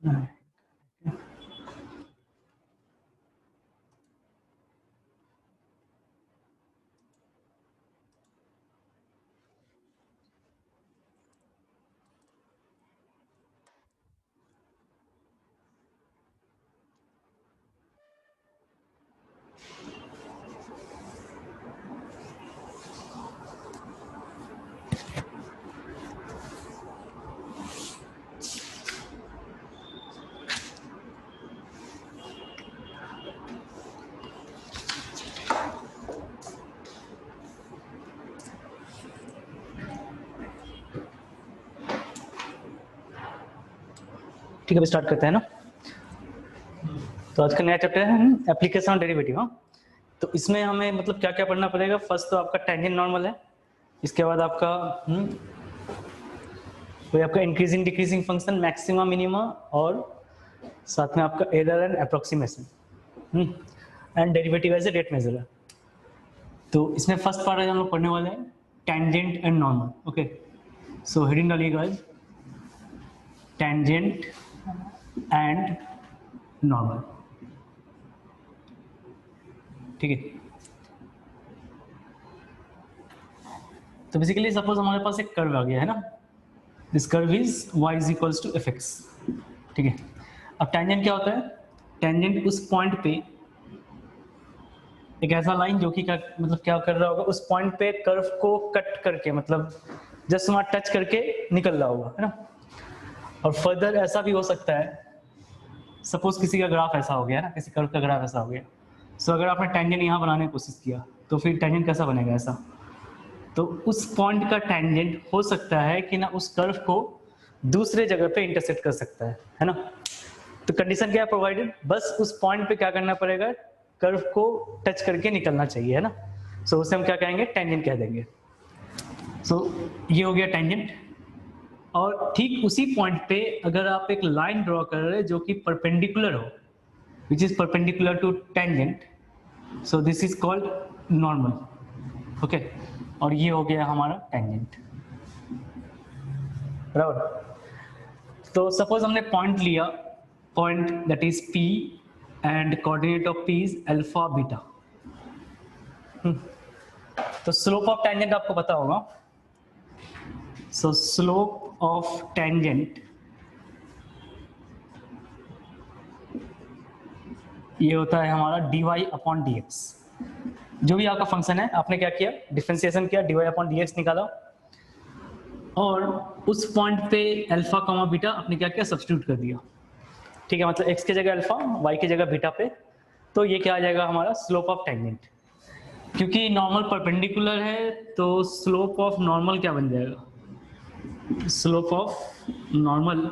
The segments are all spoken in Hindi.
ठीक है, अभी स्टार्ट करते हैं ना। तो आज का नया चैप्टर है एप्लीकेशन ऑफ डेरिवेटिव। हाँ, तो इसमें हमें मतलब क्या क्या पढ़ना पड़ेगा। फर्स्ट तो आपका टेंजेंट नॉर्मल है, इसके बाद आपका कोई आपका increasing decreasing function, maxima minima, और साथ में आपका error and approximation and derivative as a rate measure है। तो इसमें फर्स्ट पार्ट हम लोग पढ़ने वाले हैं tangent and normal. Okay, so heading डालिएगा टेंजेंट एंड नॉर्मल। ठीक है, तो बेसिकली सपोज हमारे पास एक कर्व आ गया है ना, this curve is y is equals to fx। ठीक है, अब टेंजेंट क्या होता है? टेंजेंट उस पॉइंट पे एक ऐसा लाइन जो कि क्या मतलब क्या कर रहा होगा, उस पॉइंट पे कर्व को कट करके मतलब जस्ट वहां टच करके निकल रहा होगा, है ना। और फर्दर ऐसा भी हो सकता है, सपोज किसी का ग्राफ ऐसा हो गया ना, किसी कर्व का ग्राफ ऐसा हो गया, सो अगर आपने टेंजेंट यहाँ बनाने की कोशिश किया तो फिर टेंजेंट कैसा बनेगा? ऐसा। तो उस पॉइंट का टेंजेंट हो सकता है कि ना उस कर्व को दूसरे जगह पे इंटरसेक्ट कर सकता है ना। तो कंडीशन क्या है प्रोवाइडेड? बस उस पॉइंट पे क्या करना पड़ेगा, कर्व को टच करके निकलना चाहिए, है ना। सो उसे हम क्या कहेंगे? टेंजेंट कह देंगे। सो ये हो गया टेंजेंट। और ठीक उसी पॉइंट पे अगर आप एक लाइन ड्रॉ कर रहे हैं जो कि परपेंडिकुलर हो, which is perpendicular to tangent, so this is called normal. Okay, और ये हो गया हमारा टेंजेंट, बराबर। तो सपोज हमने पॉइंट लिया, point that is P and coordinate of P is alpha beta. तो स्लोप ऑफ टेंजेंट आपको पता होगा। सो स्लोप ऑफ टेंजेंट ये होता है हमारा dy अपॉन dx। जो भी आपका फंक्शन है, आपने क्या किया? डिफरेंशिएशन किया, dy अपॉन dx निकाला, और उस पॉइंट पे अल्फा कॉमा बीटा आपने क्या किया? सब्स्टिट्यूट कर दिया। ठीक है, मतलब x की जगह अल्फा, y की जगह बीटा पे। तो ये क्या आ जाएगा हमारा? Slope of tangent. क्योंकि नॉर्मल परपेंडिकुलर है तो स्लोप ऑफ नॉर्मल क्या बन जाएगा? स्लोप ऑफ नॉर्मल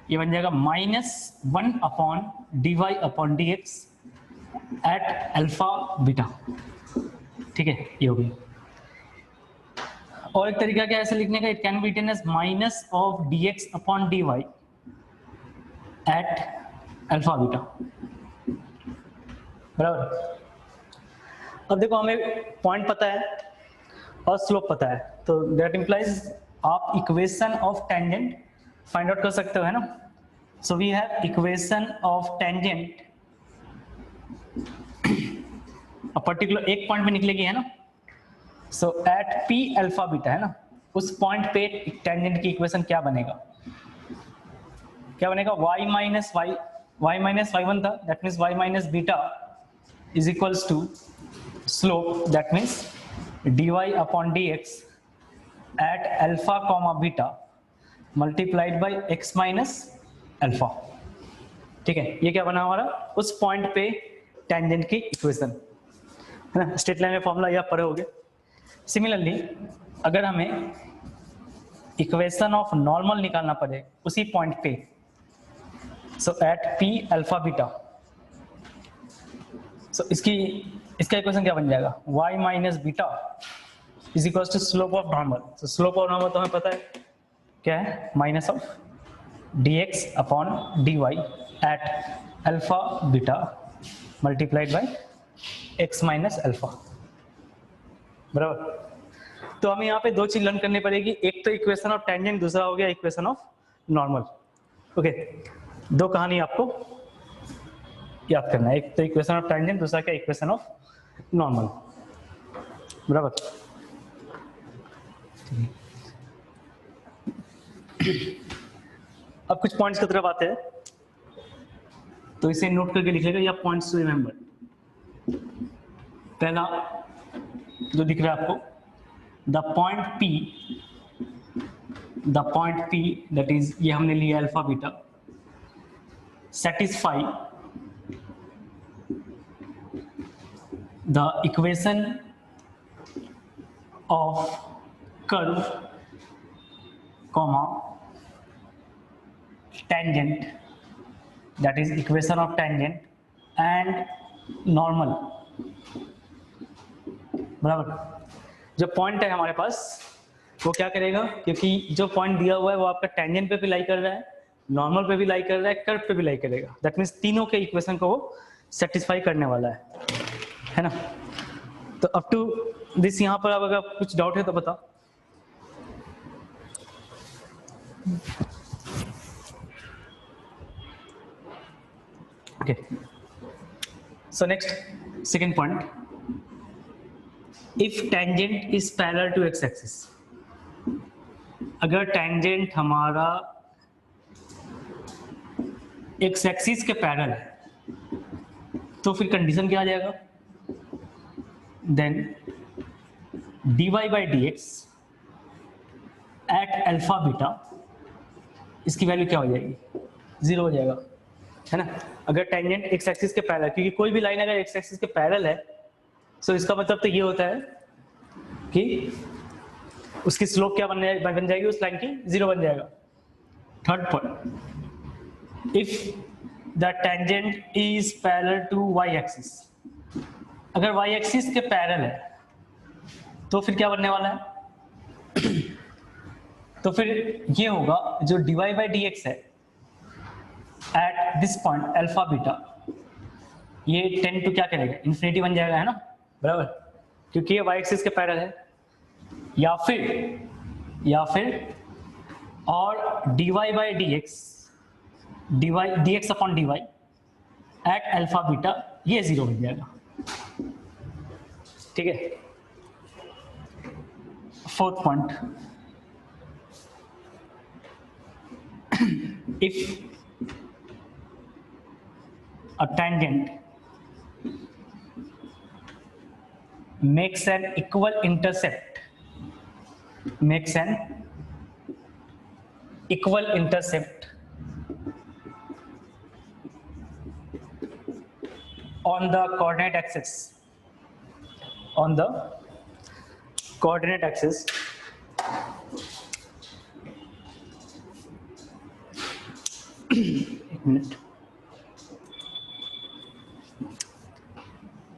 ये बन जाएगा -1 upon dy upon dx at alpha beta. ठीक है, ये हो गई। और एक तरीका क्या ऐसे लिखने का? It can be written as minus of dx upon dy at alpha beta, बराबर। अब देखो, हमें पॉइंट पता है और स्लोप पता है, तो दैट इंप्लाइज आप equation of tangent find out कर सकते हो, है ना। So we have equation of tangent, particular एक पॉइंट में निकलेगी, है ना। So at P alpha beta, है ना, उस पॉइंट पे टेंजेंट की इक्वेशन क्या बनेगा? क्या बनेगा? y माइनस y1 था, that means y minus beta is equals to slope, that means dy upon dx at alpha comma beta multiplied by x minus alpha. ठीक है, ये क्या बना हमारा? उस पॉइंट पे टेंजेंट की इक्वेशन, है ना। स्ट्रेट लाइन में फॉर्मूला या पढ़े होगे। सिमिलरली अगर हमें इक्वेशन ऑफ नॉर्मल निकालना पड़े उसी पॉइंट पे, so at P alpha beta, so इसका इक्वेशन क्या बन जाएगा? y minus beta is equal to slope of normal. So slope of normal तो हमें पता है क्या है? Minus of dx upon dy at alpha beta multiplied by x minus alpha, बराबर। तो हमें यहाँ पे दो चीज लर्न करनी पड़ेगी, एक तो इक्वेशन ऑफ टेंजेंट, दूसरा हो गया इक्वेशन ऑफ नॉर्मल। ओके, दो कहानी आपको याद करना है, एक तो इक्वेशन ऑफ टेंजेंट, दूसरा क्या इक्वेशन ऑफ नॉर्मल, बराबर। अब कुछ पॉइंट्स की तरफ आते हैं, तो इसे नोट करके लिखेगा या पॉइंट्स टू रिमेंबर। पहला जो दिख रहा है आपको, the point P that is, ये हमने लिया alpha beta, satisfy the equation of curve comma tangent, that is equation of tangent and normal, बराबर। जो पॉइंट है हमारे पास वो क्या करेगा, क्योंकि जो पॉइंट दिया हुआ है वो आपका टेंजेंट पे भी लाई कर रहा है, नॉर्मल पे भी लाई कर रहा है, कर्व पे भी लाई करेगा, दैट मीन्स तीनों के इक्वेशन को वो सेटिस्फाई करने वाला है ना। तो अप टू दिस यहाँ पर अब अगर कुछ डाउट है तो बताओ। Okay. So next, second point. If tangent is parallel to x-axis, अगर tangent हमारा x-axis के पैरेलल है, तो फिर कंडीशन क्या आ जाएगा? Then dy by dx at alpha beta, इसकी वैल्यू क्या हो जाएगी? 0 हो जाएगा, है ना। अगर टेंजेंट एक्स एक्सिस के पैरेलल, क्योंकि कोई भी लाइन अगर एक्स एक्सिस के पैरेलल है, तो इसका मतलब तो ये होता है कि उसकी स्लोप क्या बन जाएगी, उस लाइन की 0 बन जाएगा। Third point, if the tangent is parallel to y axis, अगर वाई एक्सिस के पैरेलल है तो फिर क्या बनने वाला है? तो फिर ये होगा जो dy by dx है at this point alpha beta, ये टेंड टू क्या करेगा, इन्फिनिटी बन जाएगा, है ना, बराबर, क्योंकि ये वाई एक्सिस के पैरेलल है। या फिर और dy by dx, dx upon dy at alpha beta, ये 0 बन जाएगा, ठीक है। Fourth point, if a tangent makes an equal intercept on the coordinate axis, एक minute,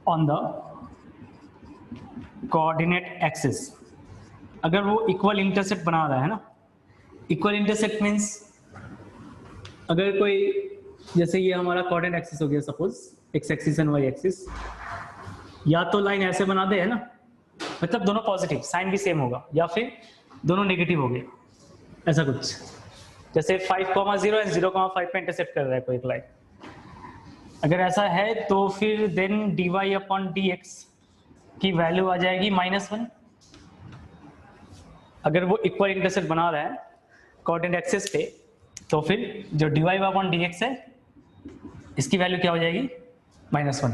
on the coordinate axis, अगर वो इक्वल इंटरसेप्ट बना रहा है ना, इक्वल इंटरसेप्ट मीन्स अगर कोई, जैसे ये हमारा कोऑर्डिनेट एक्सिस हो गया suppose, x axis and y axis, या तो लाइन ऐसे बना दे, है ना, मतलब दोनों पॉजिटिव, साइन भी सेम होगा, या फिर दोनों नेगेटिव हो गए, ऐसा कुछ, जैसे 5,0 एंड 0,5 पे इंटरसेप्ट कर रहा है कोई एक लाइन, अगर ऐसा है तो फिर देन dy अपॉन dx की वैल्यू आ जाएगी -1। अगर वो इक्वल इंटरसेप्ट बना रहा है कोऑर्डिनेट एक्सिस पे, तो फिर जो dy अपॉन dx है, इसकी वैल्यू क्या हो जाएगी, -1।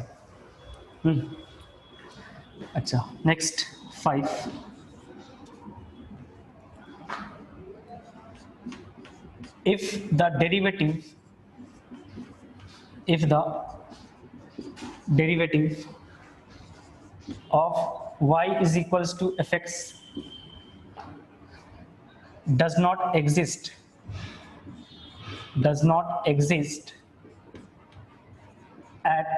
अच्छा, next 5, if the derivative of y is equals to fx does not exist at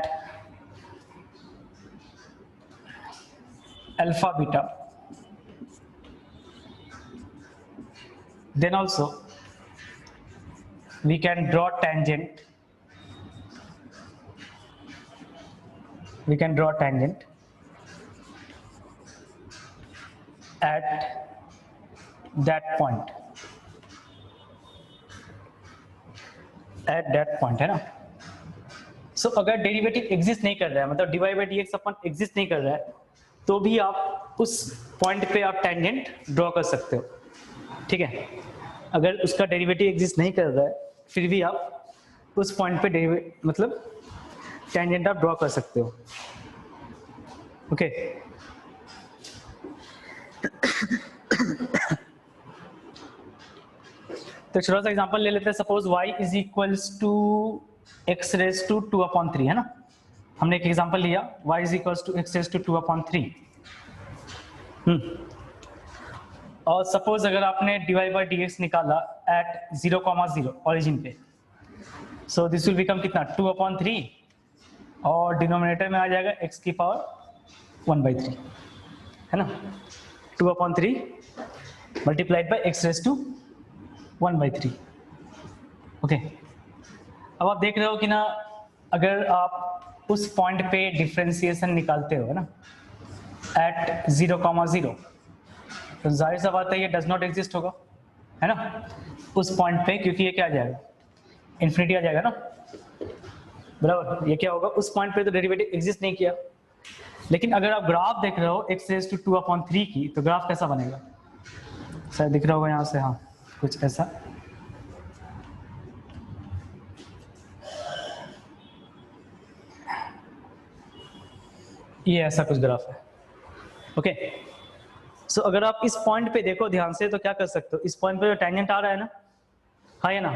alpha beta, then also we can draw tangent at that point at that point, है ना। सो अगर डेरिवेटिव एग्जिस्ट नहीं कर रहा है, मतलब dy by dx upon exist नहीं कर रहा है, तो भी आप उस पॉइंट पे आप टेंजेंट ड्रॉ कर सकते हो, ठीक है। अगर उसका डेरिवेटिव एग्जिस्ट नहीं कर रहा है, फिर भी आप उस पॉइंट पे मतलब टेंजेंट आप ड्रॉ कर सकते हो, ओके। तो छोटा सा एग्जांपल ले लेते हैं। Suppose y is equals to x raise to 2/3, है ना। हमने एक एग्जांपल लिया, y is equals to x raise to 2/3। और सपोज अगर आपने dy बाई dx निकाला एट 0,0 ओरिजिन पे, सो दिस विल बिकम कितना 2/3, और डिनोमिनेटर में आ जाएगा x की पावर 1/3, है ना। 2/3 multiplied by x raise to 1/3, okay. अब आप देख रहे हो कि ना, अगर आप उस पॉइंट पे डिफरेंशिएशन निकालते हो, है ना, एट 0,0, तो जाहिर सा बात है ये डज नॉट एग्जिस्ट होगा, है ना, उस पॉइंट पे, क्योंकि ये क्या आ जाएगा, इन्फिनिटी आ जाएगा ना, बराबर। ये क्या होगा, उस पॉइंट पे तो डेरिवेटिव एग्जिस्ट नहीं किया। लेकिन अगर आप ग्राफ देख रहे हो x रेज टू 2/3 की, तो ग्राफ कैसा बनेगा, शायद दिख रहा होगा यहाँ से, हाँ, कुछ ऐसा। ये ऐसा कुछ ग्राफ है, ओके। सो अगर आप इस पॉइंट पे देखो ध्यान से, तो क्या कर सकते हो, इस पॉइंट पे जो टेंजेंट आ रहा है ना, हाँ, है ना,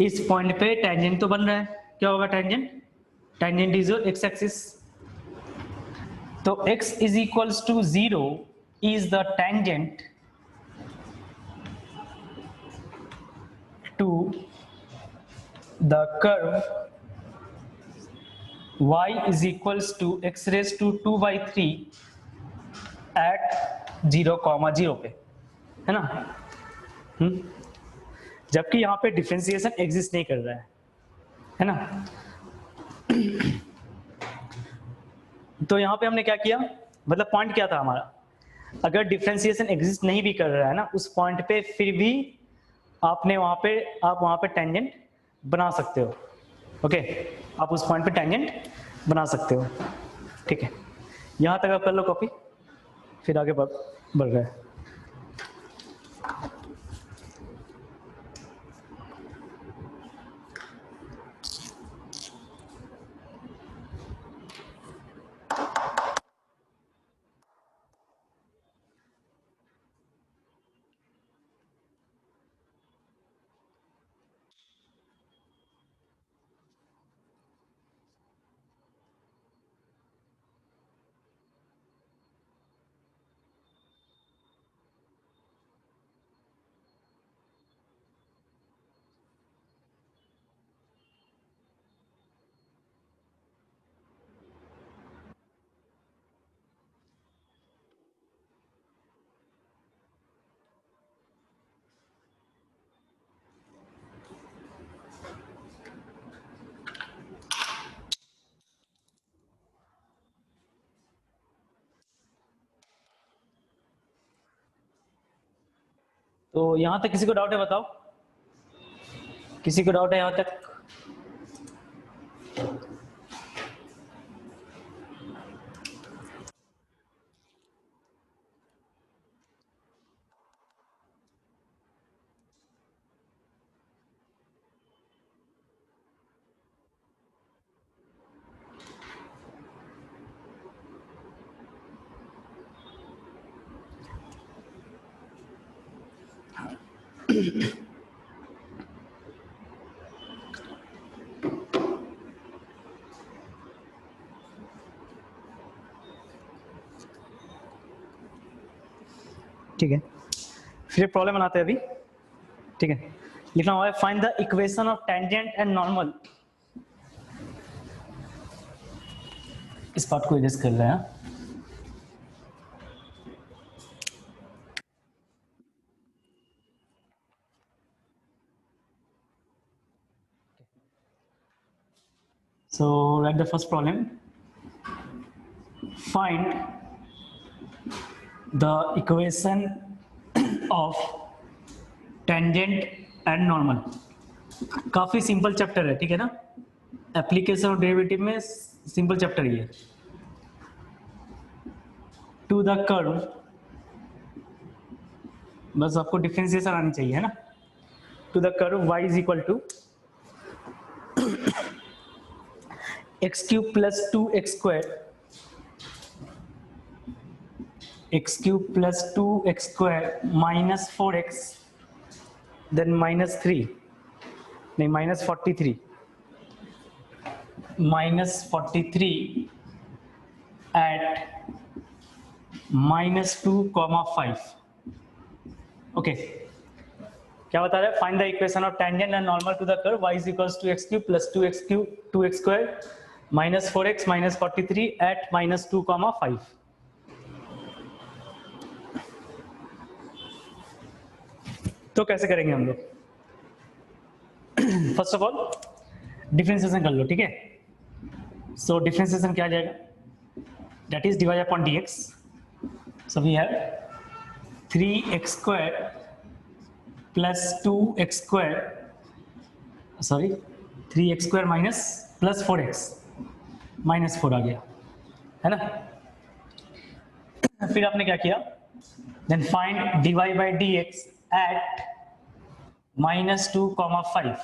इस पॉइंट पे टेंजेंट तो बन रहा है। क्या होगा tangent, tangent is your x axis. तो x is equals to 0 is the tangent to the curve y is equals to x raised to 2/3 at 0,0 पे, है ना। जबकि यहाँ पे डिफरेंशिएशन एग्जिस्ट नहीं कर रहा है ना। तो यहाँ पे हमने क्या किया, मतलब पॉइंट क्या था हमारा, अगर डिफरेंशिएशन एग्जिस्ट नहीं भी कर रहा है ना उस पॉइंट पे, फिर भी आप वहाँ पे टेंजेंट बना सकते हो, ओके। आप उस पॉइंट पे टेंजेंट बना सकते हो, ठीक है। यहाँ तक आप कर लो कॉपी, फिर आगे बढ़ रहे हैं। तो यहाँ तक किसी को डाउट है, बताओ, किसी को डाउट है यहाँ तक? ठीक है, फिर प्रॉब्लम बनाते हैं अभी, ठीक है। लिखना हुआ है find the equation of tangent and normal. इस पार्ट को एडजस्ट कर रहे हैं। So write the first problem. Find the equation of tangent and normal. काफी सिंपल चैप्टर है, ठीक है ना। एप्लीकेशन और डेरिवेटिव में सिंपल चैप्टर ये। टू द कर्व, बस आपको डिफरेंशिएशन आनी चाहिए, है ना। To the curve y is equal to x cube plus 2x square, x cube plus 2x square minus 4x, then minus 3, नहीं माइनस 43, माइनस 43 एट -2, 5। ओके, क्या बता रहा है? Find the equation of tangent and normal to the curve y is equals to x cube plus 2x square minus 4x minus 43 at -2, 5। तो कैसे करेंगे हम लोग? फर्स्ट ऑफ ऑल डिफरेंशिएशन कर लो, ठीक है। सो डिफरेंशिएशन क्या आ जाएगा? That is divide upon dx। So we have 3x square plus 2x square, sorry 3x square minus plus 4x, minus 4 आ गया, है ना। फिर आपने क्या किया? Then find dy by dx at -2, 5।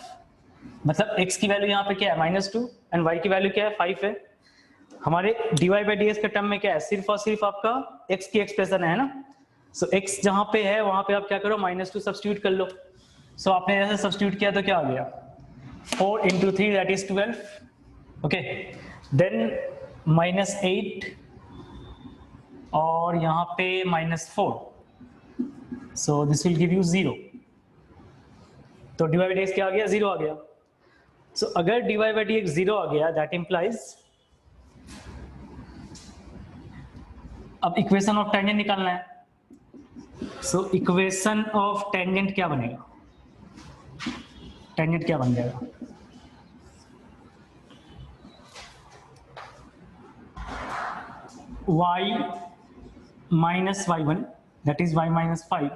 मतलब x की वैल्यू यहाँ पे क्या है? -2 एंड y की वैल्यू क्या है? 5 है। हमारे dy बाई ds के टर्म में क्या है? सिर्फ और सिर्फ आपका x की एक्सप्रेशन है ना। सो x जहाँ पे है वहां पे आप क्या करो? -2 सब्स्टिट्यूट कर लो। सो आपने ऐसे सब्स्टिट्यूट किया तो क्या आ गया? 4 into 3 that is 12. Okay, then -8 और यहाँ पे -4, so this will give you 0। तो dy by dx क्या आ गया? 0 आ गया। so अगर dy by dx 0 आ गया, that implies अब इक्वेशन ऑफ टेंजेंट निकालना है। सो इक्वेशन ऑफ टेंजेंट क्या बनेगा? टेंजेंट क्या बन जाएगा? y minus y1 that is y minus 5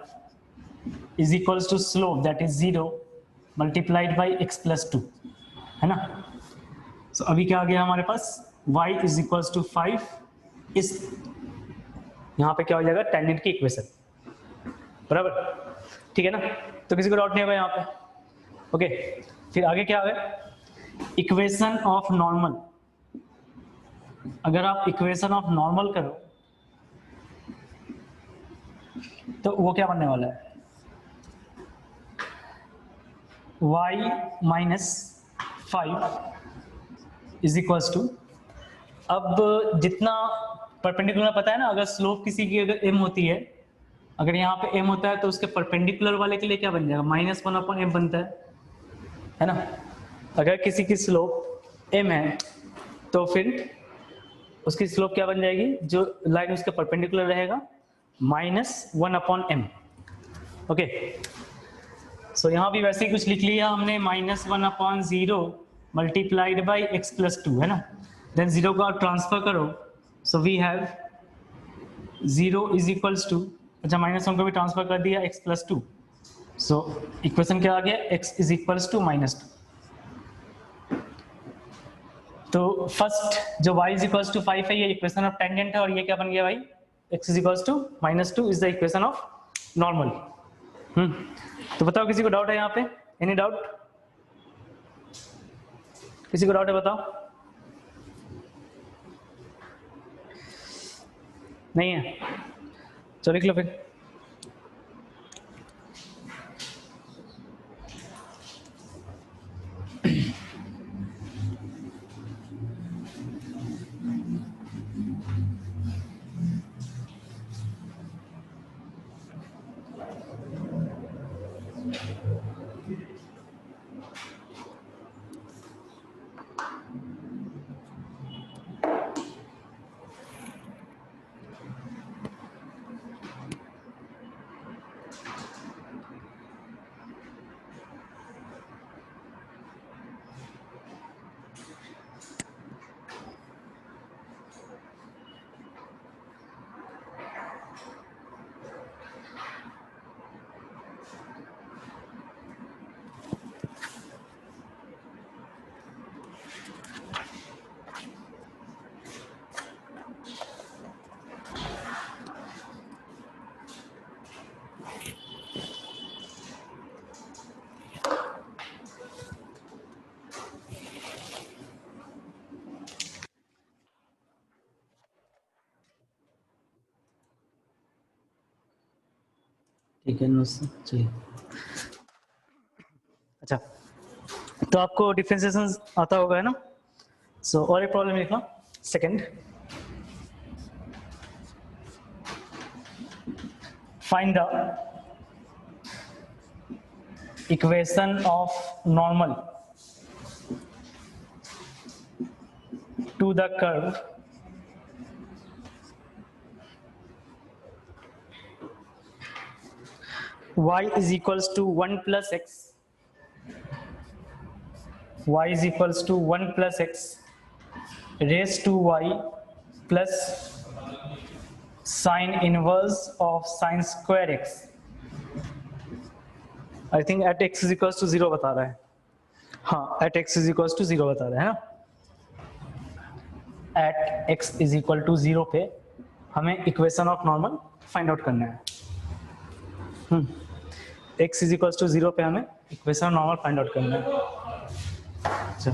is equals to slope that is 0 multiplied by x plus 2, है ना। so अभी क्या आ गया हमारे पास? y is equals to 5। इस यहाँ पे क्या हो जाएगा? टेंजेंट की इक्वेशन, बराबर, ठीक है ना। तो किसी को डाउट नहीं होगा यहाँ पे? ओके, फिर आगे क्या है? Equation of normal. अगर आप इक्वेशन ऑफ नॉर्मल करो तो वो क्या बनने वाला है? y minus 5 is equals to, अब जितना परपेंडिकुलर पता है ना, अगर स्लोप किसी की अगर m होती है, अगर यहाँ पे m होता है तो उसके परपेंडिकुलर वाले के लिए क्या बन जाएगा? -1/m बनता है ना। अगर किसी की स्लोप m है तो फिर उसकी स्लोप क्या बन जाएगी? जो लाइन उसके परपेंडिकुलर रहेगा -1/m। ओके, सो यहाँ भी वैसे ही कुछ लिख लिया हमने, -1/0 मल्टीप्लाइड बाई x प्लस 2, है ना। देन 0 को आप ट्रांसफर करो, so we have 0 is equals to, अच्छा -1 को भी ट्रांसफर कर दिया x प्लस 2, सो इक्वेशन क्या आ गया? x is equals to -2। तो फर्स्ट जो y इज इक्वल्स टू 5 है, ये इक्वेशन ऑफ टेंजेंट है, और ये क्या बन गया भाई? x is equals to -2 is the equation of normal. तो बताओ, किसी को डाउट है यहाँ पे? Any doubt? किसी को डाउट है? बताओ। नहीं है? चलो लिख लो फिर। ठीक है, चलिए। अच्छा, तो आपको डिफरेंशिएशन आता होगा है ना। सो और एक प्रॉब्लम लिखा, second, find the equation of normal to the curve y is equals to 1 plus x, y is equals to 1 plus x raised to y plus sin inverse of sin square x. I think at x is equals to 0 बता रहा है, हाँ at x is equals to 0 बता रहा है ना। at x is equal to 0 पे हमें equation of normal find out करना है। x is equals to 0 पे हमें equation of normal find out करना है। अच्छा,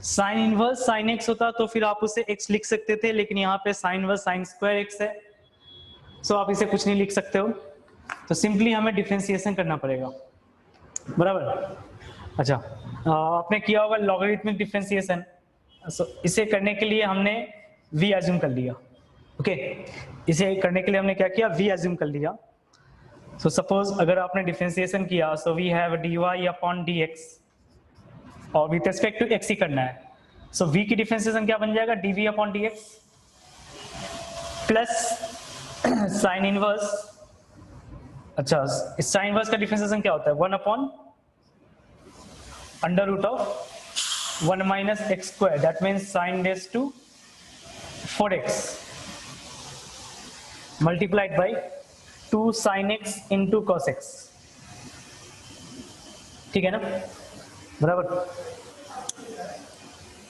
साइन इनवर्स साइन x होता तो फिर आप उसे x लिख सकते थे, लेकिन यहाँ पे sine inverse sine square x है, सो आप इसे कुछ नहीं लिख सकते हो, तो सिंपली हमें डिफरेंशिएशन करना पड़ेगा, बराबर। अच्छा, आपने किया होगा लॉगरिथमिक डिफरेंशिएशन, सो इसे करने के लिए हमने v अज्यूम कर लिया। ओके, इसे करने के लिए हमने क्या किया, v अज्यूम कर लिया। सो सपोज अगर आपने डिफरेंशिएशन किया, so we have dy upon dx, और विथ रिस्पेक्ट टू x ही करना है, सो v की डिफरेंशिएशन क्या बन जाएगा, dv upon dx plus sine inverse. अच्छा, इस साइन इनवर्स का डिफरेंशिएशन क्या होता है, 1 upon under root of 1 minus x square, that means sine raise to 4x multiplied by 2 sin x into cos x, ठीक है ना, बराबर।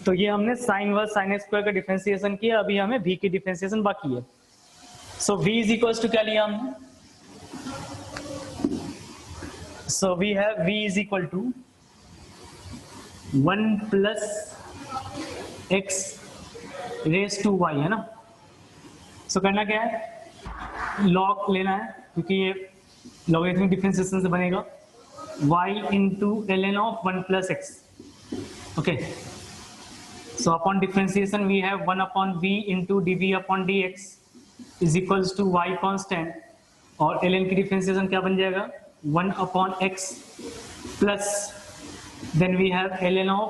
तो ये हमने sine verse sine x square का डिफरेंशिएशन किया, अभी हमें v की डिफरेंशिएशन बाकी है। So v is equals to क्या लिया हमने, so we have v is equal to 1 plus x raise to y, है ना। सो करना क्या है, लॉग लेना है, क्योंकि ये लॉगरिथमिक डिफरेंशिएशन से बनेगा, y into ln of 1 plus x. Okay, so upon differentiation we have 1 upon v into dv upon dx is equals to y constant, और ln की डिफरेंशिएशन क्या बन जाएगा, 1 upon x plus then we have ln of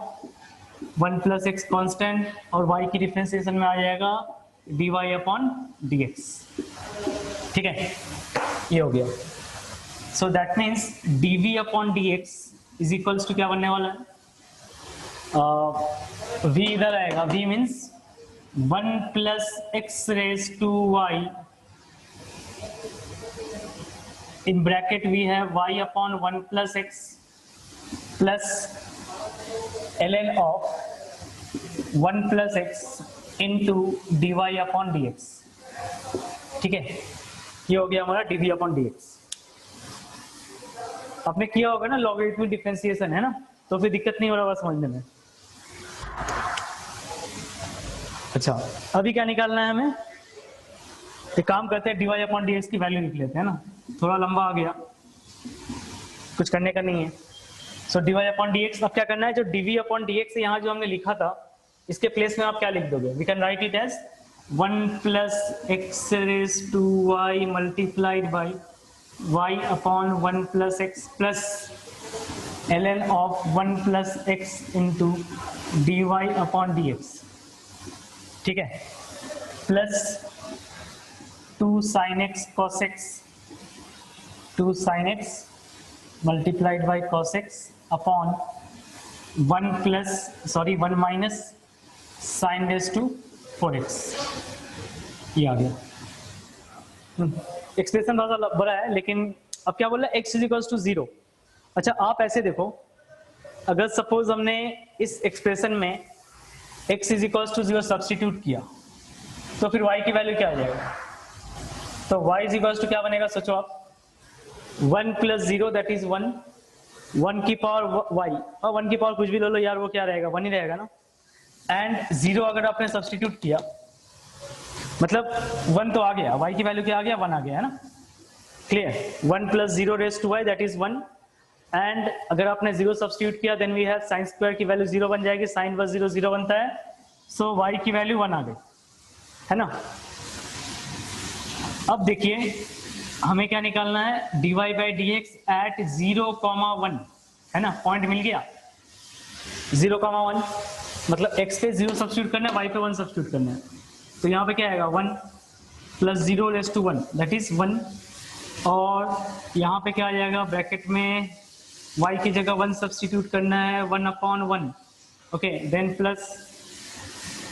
1 plus x constant, और y की डिफरेंशिएशन में आ जाएगा dy अपॉन dx, ठीक है, ये हो गया। So that means dv upon dx is equals to क्या बनने वाला है, v इधर आएगा, v means 1 plus x raise to y, in bracket we have y upon 1 plus x plus ln of 1 plus x into dy upon dx, ठीक है, ये हो गया हमारा dv upon dx। आपने किया होगा ना लॉगरिथमिक डिफरेंशिएशन, है ना, तो फिर दिक्कत नहीं हो रहा समझने में। अच्छा, अभी क्या निकालना है हमें, एक काम करते हैं, dy अपॉन dx की वैल्यू निकल लेते हैं ना, थोड़ा लंबा आ गया, कुछ करने का नहीं है। सो dy अपॉन dx, अब क्या करना है, जो dv अपॉन dx है यहाँ जो हमने लिखा था, इसके प्लेस में आप क्या लिख दोगे, we can write it as 1 plus x raise to y multiplied by y upon 1 plus x plus ln of 1 plus x into dy upon dx, ठीक है, plus 2 sin x cos x, 2 sin x multiplied by cos x upon 1 minus sin raised to 4x, ये आ गया। एक्सप्रेशन थोड़ा सा बड़ा है, लेकिन अब क्या बोल रहा है, x इज इक्वल्स टू 0। अच्छा, आप ऐसे देखो, अगर सपोज हमने इस एक्सप्रेशन में x is equals to 0 substitute किया, तो फिर y की वैल्यू क्या आ जाएगा, तो y इज इक्वल्स टू क्या बनेगा, सोचो आप, 1 प्लस 0 दैट इज 1, 1 की पावर y, और 1 की पावर कुछ भी ले लो यार, वो क्या रहेगा, 1 ही रहेगा ना, एंड 0 अगर आपने सब्स्टिट्यूट किया, मतलब 1 तो आ गया, y की वैल्यू क्या आ गया, 1 आ गया, है ना। Clear, 1 plus 0 raise to y that is 1, and अगर आपने 0 सब्स्टिट्यूट किया then we have sine square की वैल्यू 0 बन जाएगी, साइन वर्स 0 0 बनता है, सो y की वैल्यू 1 आ गई, है ना। अब देखिए हमें क्या निकालना है, dy by d x at 0,1, है ना, पॉइंट मिल गया 0,1, मतलब x पे 0 सब्स्टिट्यूट करना है, y पे 1 सब्स्टिट्यूट करना है, तो यहाँ पे क्या आएगा 1 plus 0 raise to 1 that is 1, और यहाँ पे क्या आ जाएगा ब्रैकेट में y की जगह 1 सब्स्टिट्यूट करना है, 1/1, okay, then plus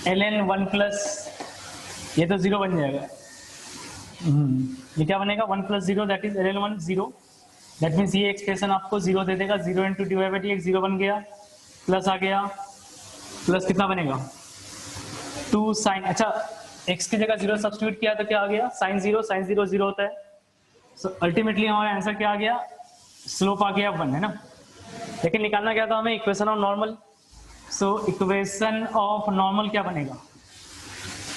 ln 1 plus, ये तो 0 बन जाएगा, ये क्या बनेगा 1 plus 0 that is ln 1 0, that means ये एक्सप्रेशन आपको 0 दे देगा, 0 into d y by d x 0 बन गया, प्लस आ गया, प्लस कितना बनेगा 2 साइन, अच्छा x की जगह 0 सब्स्टिट्यूट किया तो क्या आ गया साइन 0, साइन 0 0 होता है, सो अल्टीमेटली हमारा आंसर क्या आ गया, स्लोप आ गया 1, है ना। लेकिन निकालना क्या था हमें, equation of normal, so equation of normal क्या बनेगा,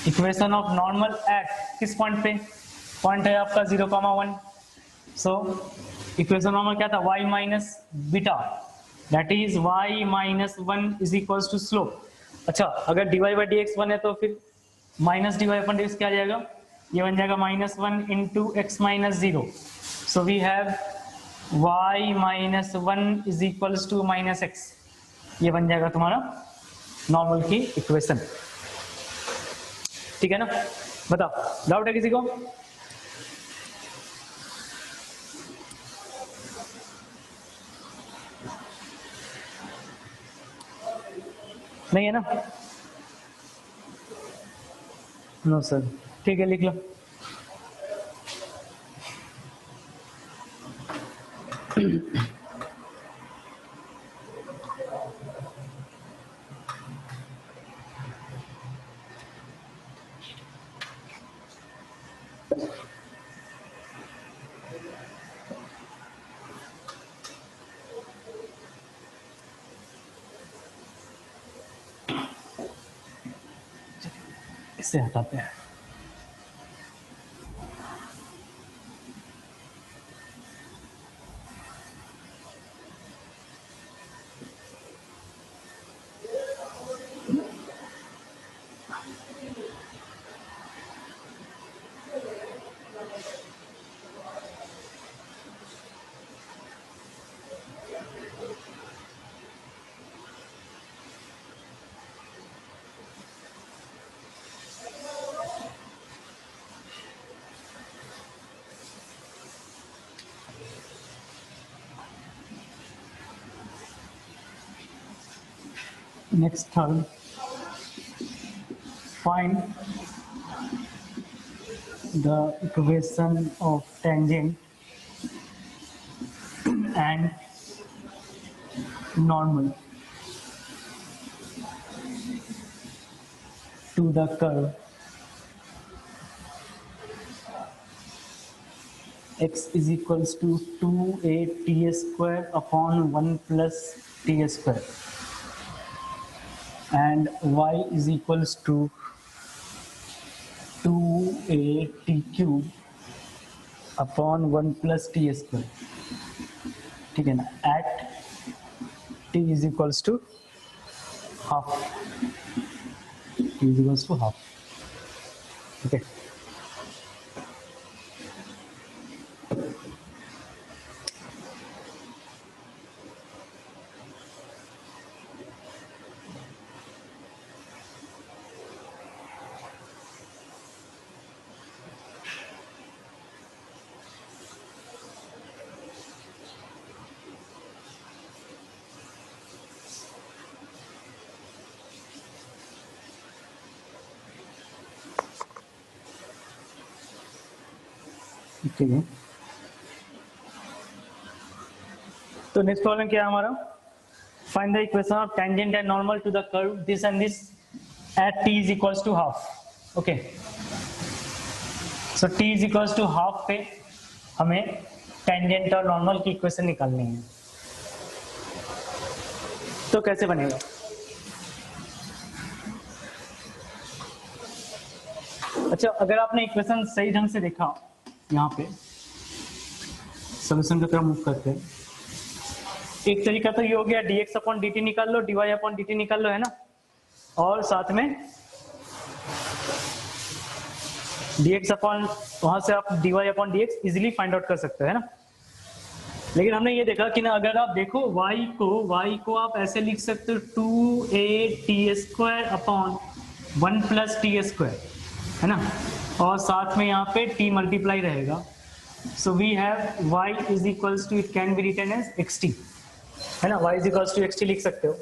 इक्वेशन ऑफ नॉर्मल एट किस पॉइंट पे, पॉइंट है आपका 0,1, सो इक्वेशन नॉर्मल क्या था y minus beta that is y minus 1 is equals to slope. अच्छा अगर dy बाई डी एक्स 1 है तो फिर minus dy upon d x क्या आ जाएगा, ये बन जाएगा -1 into x minus 0, so we have y minus 1 is equals to minus x, ये बन जाएगा तुम्हारा नॉर्मल की इक्वेशन, ठीक है ना। बताओ डाउट है किसी को, नहीं है ना, नो सर, ठीक है लिख लो। इससे हटाते हैं, next third, find the equation of tangent and normal to the curve x is equals to 2a t square upon 1 plus t square and y is equals to 2a t cube upon 1 plus t square, ठीक है ना, at t is equals to half, t is equals to half, okay. ठीक है, तो नेक्स्ट प्रॉब्लम क्या है हमारा, find the equation of tangent and normal to the curve this and this at t is equals to half, okay. So t is equals to half पे हमें टेंजेंट और नॉर्मल की इक्वेशन निकालनी है, तो कैसे बनेगा, अच्छा अगर आपने इक्वेशन सही ढंग से देखा यहाँ पे, सोल्यूशन की तरफ मूव करते हैं। एक तरीका तो ये हो गया dx अपॉन dt निकाल लो, dy अपॉन dt निकाल लो, है ना, और साथ में dx अपॉन, वहां से आप dy upon dx easily find out कर सकते हो, है ना। लेकिन हमने ये देखा कि ना अगर आप देखो y को आप ऐसे लिख सकते हो 2a t² upon 1 plus T square, है ना, और साथ में यहाँ पे t मल्टीप्लाई रहेगा। So we have y is equals to, it can be written as xt, है ना, y is equals to xt लिख सकते हो।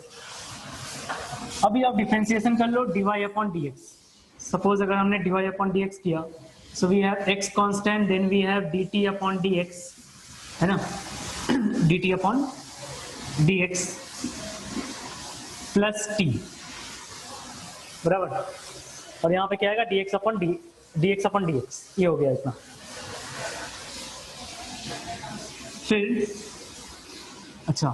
अभी आप डिफरेंशिएशन कर लो dy अपॉन dx। सपोज अगर हमने dy अपॉन dx किया, so we have x constant, then we have dt upon dx, है ना, dt upon dx plus t, बराबर, और यहाँ पे क्या आएगा dx अपॉन dx, ये हो गया इतना। फिर अच्छा,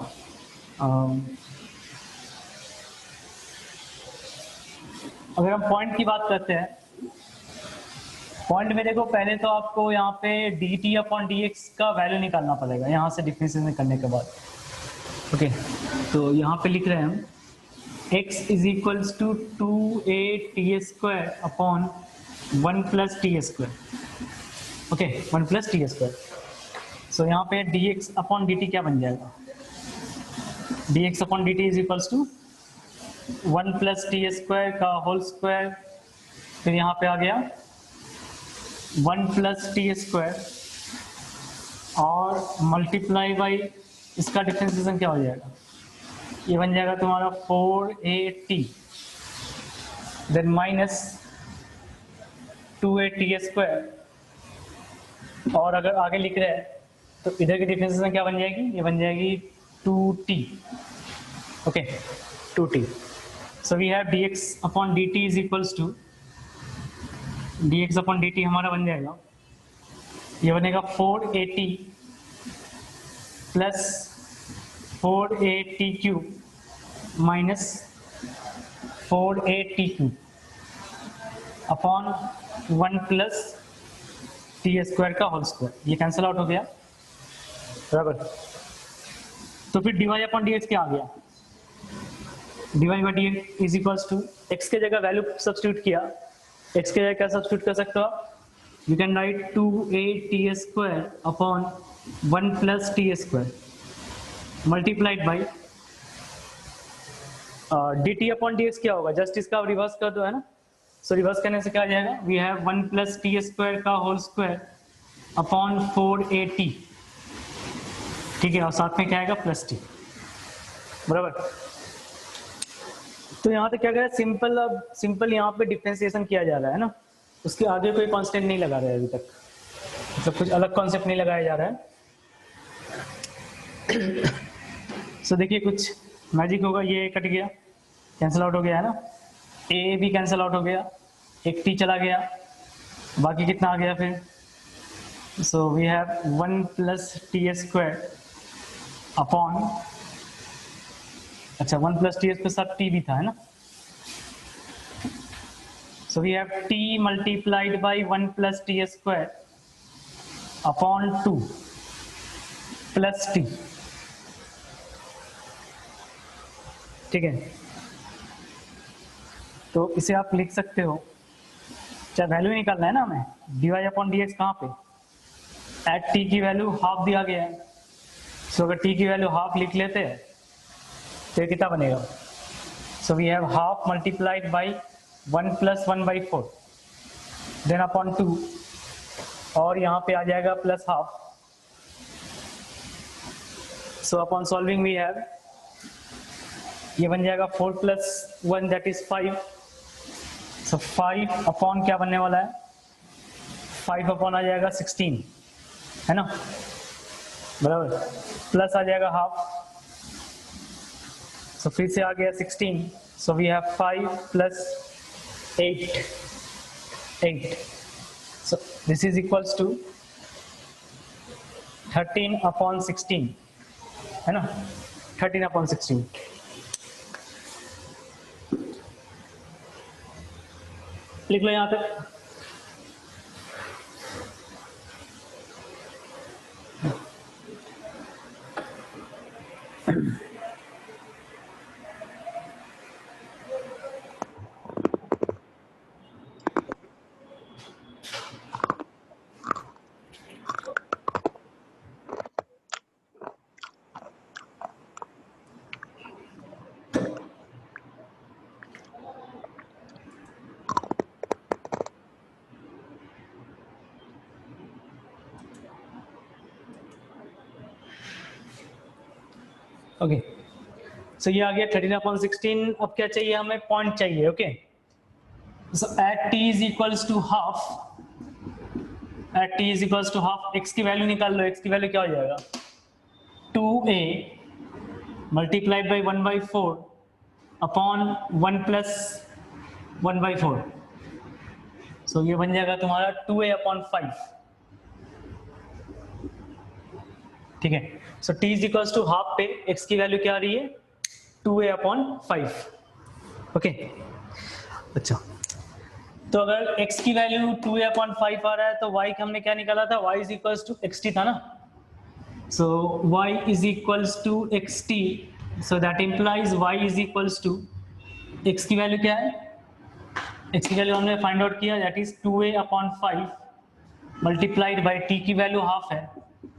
अगर हम पॉइंट की बात करते हैं, पॉइंट में देखो पहले तो आपको यहाँ पे dt अपॉन dx का वैल्यू निकालना पड़ेगा यहाँ से डिफरेंशिएशन करने के बाद। ओके, तो यहाँ पे लिख रहे हैं हम x is equals to 2a t² upon 1 plus t²। Okay, 1 plus t²। सो यहाँ पे dx अपॉन dt क्या बन जाएगा, dx upon dt is equals to 1 plus t² का होल स्क्वायर, फिर यहाँ पे आ गया 1 प्लस t² और मल्टीप्लाई बाई इसका डिफरेंशिएशन क्या हो जाएगा, ये बन जाएगा तुम्हारा 4at, देन माइनस 2at², और अगर आगे लिख रहे हैं तो इधर की डिफरेंशिएशन क्या बन जाएगी, ये बन जाएगी 2t। Okay, 2t। So we have dx upon dt is equals to, dx upon dt हमारा बन जाएगा, ये बनेगा 4at plus 4at³ minus 4at³ upon 1 plus t² का होल स्क्वायर, ये कैंसिल आउट हो गया, बराबर। तो फिर dy अपॉन dx क्या आ गया, dy by dx is equals to, x के जगह वैल्यू सब्स्टिट्यूट किया, x के जगह क्या सब्स्टिट्यूट कर सकते हो आप, you can write 2at² upon 1 plus t² multiplied by dt upon dx क्या होगा, जस्ट इसका रिवर्स कर दो, है ना। सो रिवर्स करने से क्या आ जाएगा, वी हैव 1 प्लस t² का होल स्क्वायर अपॉन 4at, ठीक है, और साथ में क्या आएगा प्लस t, बराबर। तो यहाँ पे क्या करें, सिंपल, अब सिंपल यहाँ पे डिफरेंशिएशन किया जा रहा है ना, उसके आगे कोई कांस्टेंट नहीं लगा रहा है अभी तक, मतलब कुछ अलग कॉन्सेप्ट नहीं लगाया जा रहा है। सो देखिए कुछ मैजिक होगा, ये कट गया, कैंसिल आउट हो गया, है ना, a भी कैंसिल आउट हो गया, एक t चला गया, बाकी कितना आ गया फिर, so we have 1 plus t² upon, अच्छा 1 प्लस टी के साथ t भी था, है ना, so we have t multiplied by 1 plus t² upon 2 plus t, ठीक है। तो इसे आप लिख सकते हो, चाहे वैल्यू निकालना है ना हमें, dy अपॉन dx कहाँ पे, एट t की वैल्यू हाफ दिया गया है, सो अगर t की वैल्यू हाफ लिख लेते हैं तो ये कितना बनेगा, so we have half multiplied by 1 plus 1/4 then upon 2, और यहाँ पे आ जाएगा plus half, so upon solving we have, ये बन जाएगा 4 plus 1 that is 5, so 5 upon क्या बनने वाला है, 5 अपॉन आ जाएगा 16, है ना, बराबर, प्लस आ जाएगा हाफ, सो फिर से आ गया 16, so we have 5 plus 8, so this is equals to 13 upon 16, है ना, 13 अपॉन 16। लिख लो यहाँ पे, ओके, सो ये आ गया 13/16। अब क्या चाहिए हमें? पॉइंट चाहिए। Okay, so at t is equals to half, at t is equals to half, x की वैल्यू निकाल लो। x की वैल्यू क्या हो जाएगा? 2a multiplied by 1/4 upon 1 plus 1/4। So ये बन जाएगा तुम्हारा 2a अपॉन 5। ठीक है, so t is equals to half पे x की वैल्यू क्या आ रही है? 2a upon 5। ओके, अच्छा, तो अगर x की वैल्यू 2a अपॉन 5 आ रहा है तो y का हमने क्या निकाला था? y is equals to xt था ना। So y is equals to xt, so that implies y is equals to, x की वैल्यू क्या है? x की वैल्यू हमने फाइंड आउट किया, that is 2a upon 5 multiplied by t की वैल्यू हाफ है,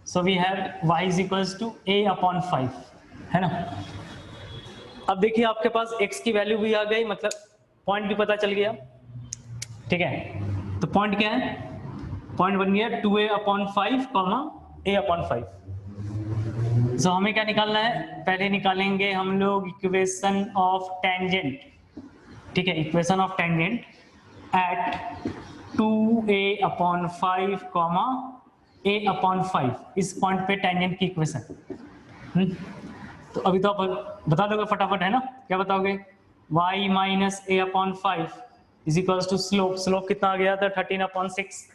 so we have y is equals to a upon 5, है ना। अब देखिए आपके पास x की वैल्यू भी आ गई, मतलब पॉइंट भी पता चल गया। ठीक है, तो पॉइंट क्या है? पॉइंट बन गया 2a upon 5 comma a upon 5। सो हमें क्या निकालना है? पहले निकालेंगे हम लोग इक्वेशन ऑफ टेंजेंट। ठीक है, equation of tangent eight 2a upon 5 comma a upon 5, इस पॉइंट पे टेंजेंट की इक्वेशन। तो अभी तो आप बता दोगे फटाफट, है ना? क्या बताओगे? y minus a upon 5 is equals to slope. Slope कितना आ गया था? 13/6।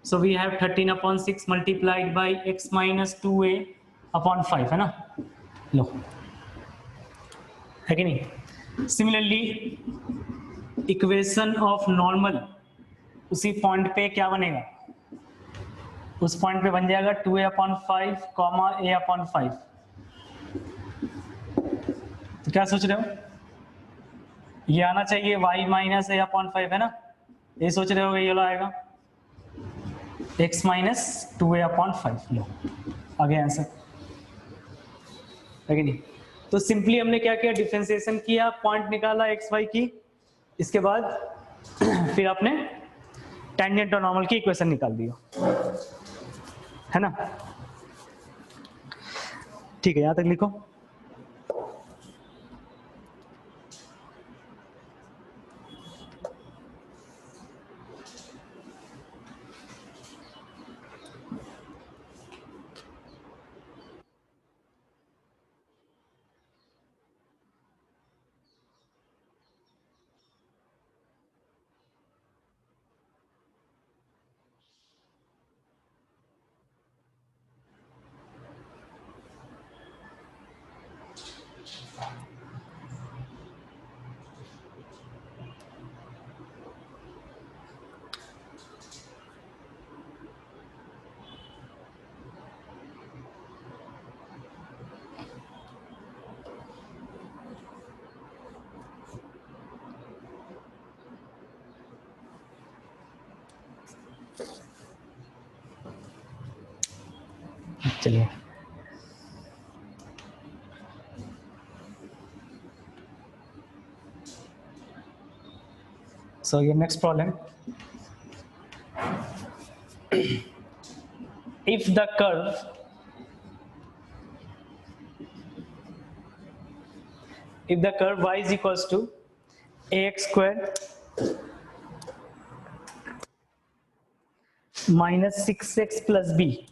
So we have 13/6 multiplied by x minus 2a upon 5, है ना। लो, है कि नहीं? सिमिलरली इक्वेशन ऑफ नॉर्मल उसी पॉइंट पे क्या बनेगा? उस पॉइंट पे बन जाएगा 2a upon 5 comma a upon 5। तो क्या सोच रहे हो? ये आना चाहिए y माइनस a अपॉन 5, है ना। ये सोच रहे हो ये लो आएगा x माइनस 2a अपॉन 5। लो आ गया आंसर, है कि नहीं? तो सिंपली हमने क्या किया? डिफरेंशिएशन किया, पॉइंट निकाला x y की, इसके बाद फिर आपने टेंजेंट और नॉर्मल की इक्वेशन निकाल दिया, है ना। ठीक है, यहां तक लिखो। चलिए, so your next problem, if the curve y is equals to ax square minus 6x plus b,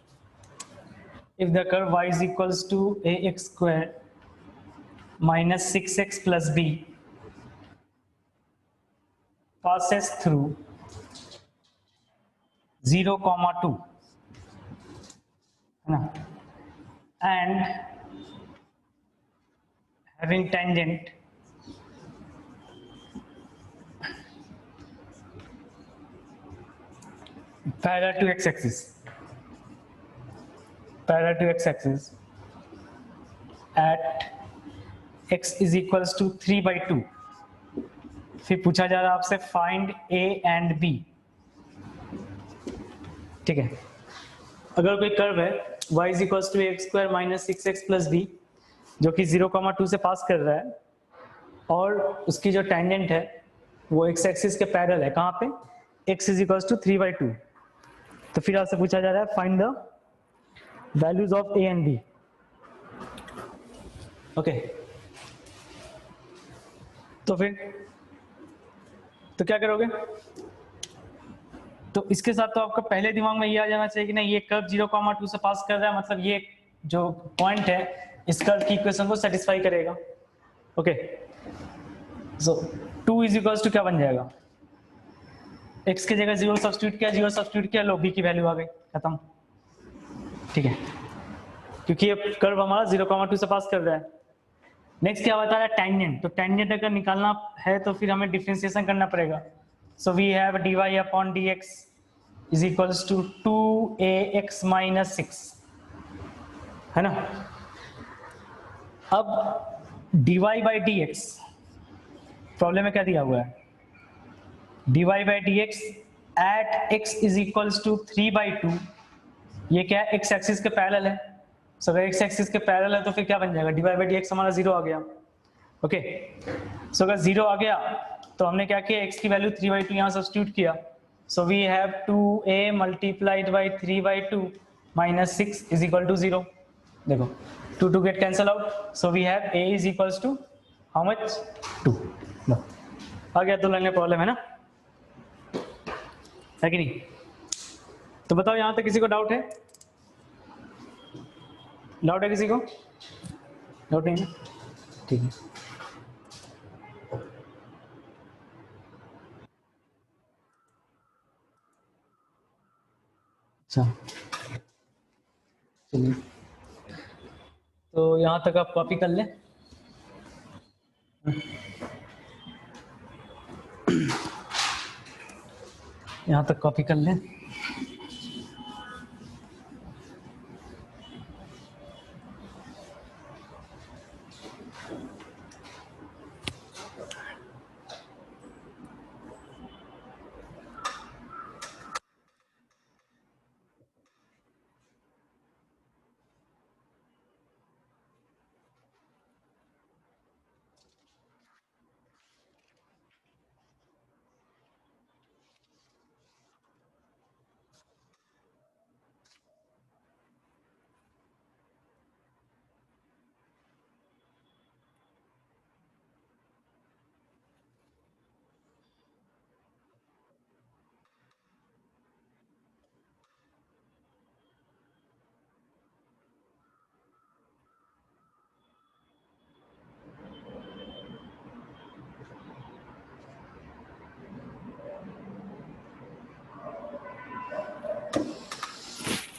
if the curve y is equals to ax square minus 6x plus b passes through 0, 2, है ना, and having tangent parallel to x-axis, at x is equals to 3/2। फिर पूछा जा रहा है आपसे फाइंड a एंड b। ठीक है, अगर कोई कर्व है y is equals to ax square minus 6x plus b जो कि 0, 2 से पास कर रहा है और उसकी जो टेंजेंट है वो x एक्सिस के पैरेलल है, कहाँ पे? x is equals to 3/2। तो फिर आपसे पूछा जा रहा है find the values of a and b। Okay तो फिर तो क्या करोगे? तो इसके साथ तो आपका पहले दिमाग में ये आ जाना चाहिए कि नहीं ये कर्व 0,2 से पास कर रहा है, मतलब ये जो पॉइंट है इस कर्व की इक्वेशन को सेटिस्फाई करेगा। Okay so 2 is equals to क्या बन जाएगा? x की जगह 0 सब्स्टिट्यूट किया, 0 सब्स्टिट्यूट किया, लो b की वैल्यू आ गई, खत्म। ठीक है, क्योंकि ये कर्व हमारा 0,2 से पास कर रहा है। नेक्स्ट क्या बता रहा है? टैंजेंट। तो टैंजेंट अगर निकालना है तो फिर हमें डिफरेंशिएशन करना पड़ेगा। So we have dy upon dx is equals to 2ax minus 6, है ना। अब dy बाई dx प्रॉब्लम में क्या दिया हुआ है? dy by dx at x is equals to 3/2, ये क्या है? x एक्सिस के पैरेलल है। सो अगर x एक्सिस के पैरेलल है तो फिर क्या बन जाएगा? dy बाई dx हमारा 0 आ गया। ओके सो अगर 0 आ गया तो हमने क्या किया? x की वैल्यू 3/2 यहाँ सब्स्टिट्यूट किया। So we have 2a multiplied by 3/2 minus 6 is equal to 0। देखो 2 get cancel out, so we have a is equals to how much? 2। आ गया 2 लाइन में प्रॉब्लम, है ना, है कि नहीं? तो बताओ यहाँ तक किसी को डाउट है? डाउट है किसी को? डाउट नहीं है, ठीक है। अच्छा चलिए, तो यहाँ तक आप कॉपी कर लें। यहाँ तक कॉपी कर लें।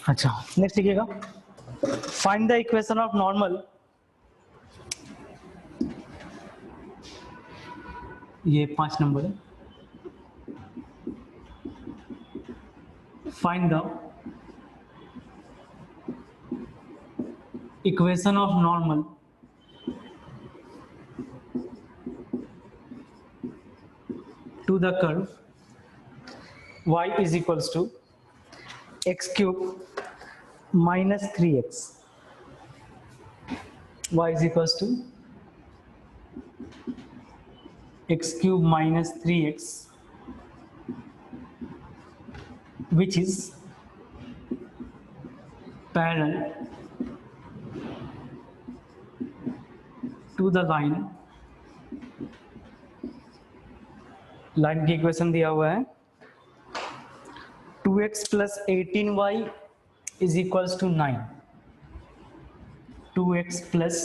अच्छा नेक्स्ट लिखिएगा, find the equation of normal, ये 5 नंबर है। Find the equation of normal to the curve y is equals to x cube minus 3x, y is equals to x cube minus 3x, which is parallel to the line, line की इक्वेशन दिया हुआ है 2x plus 18y is equals to 9, 2x plus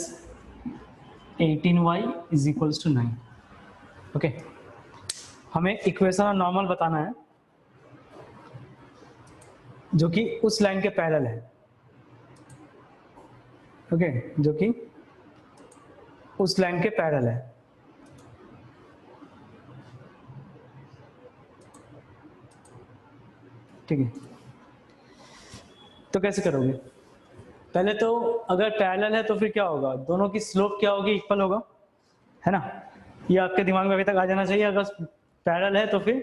18y is equals to 9। Okay हमें इक्वेशन ऑफ नॉर्मल बताना है जो कि उस लाइन के पैरेलल है। ओके जो कि उस लाइन के पैरेलल है। ठीक है, तो कैसे करोगे? पहले तो अगर पैरेलल है तो फिर क्या होगा? दोनों की स्लोप क्या होगी? इक्वल होगा, है ना। ये आपके दिमाग में अभी तक आ जाना चाहिए। अगर पैरेलल है तो फिर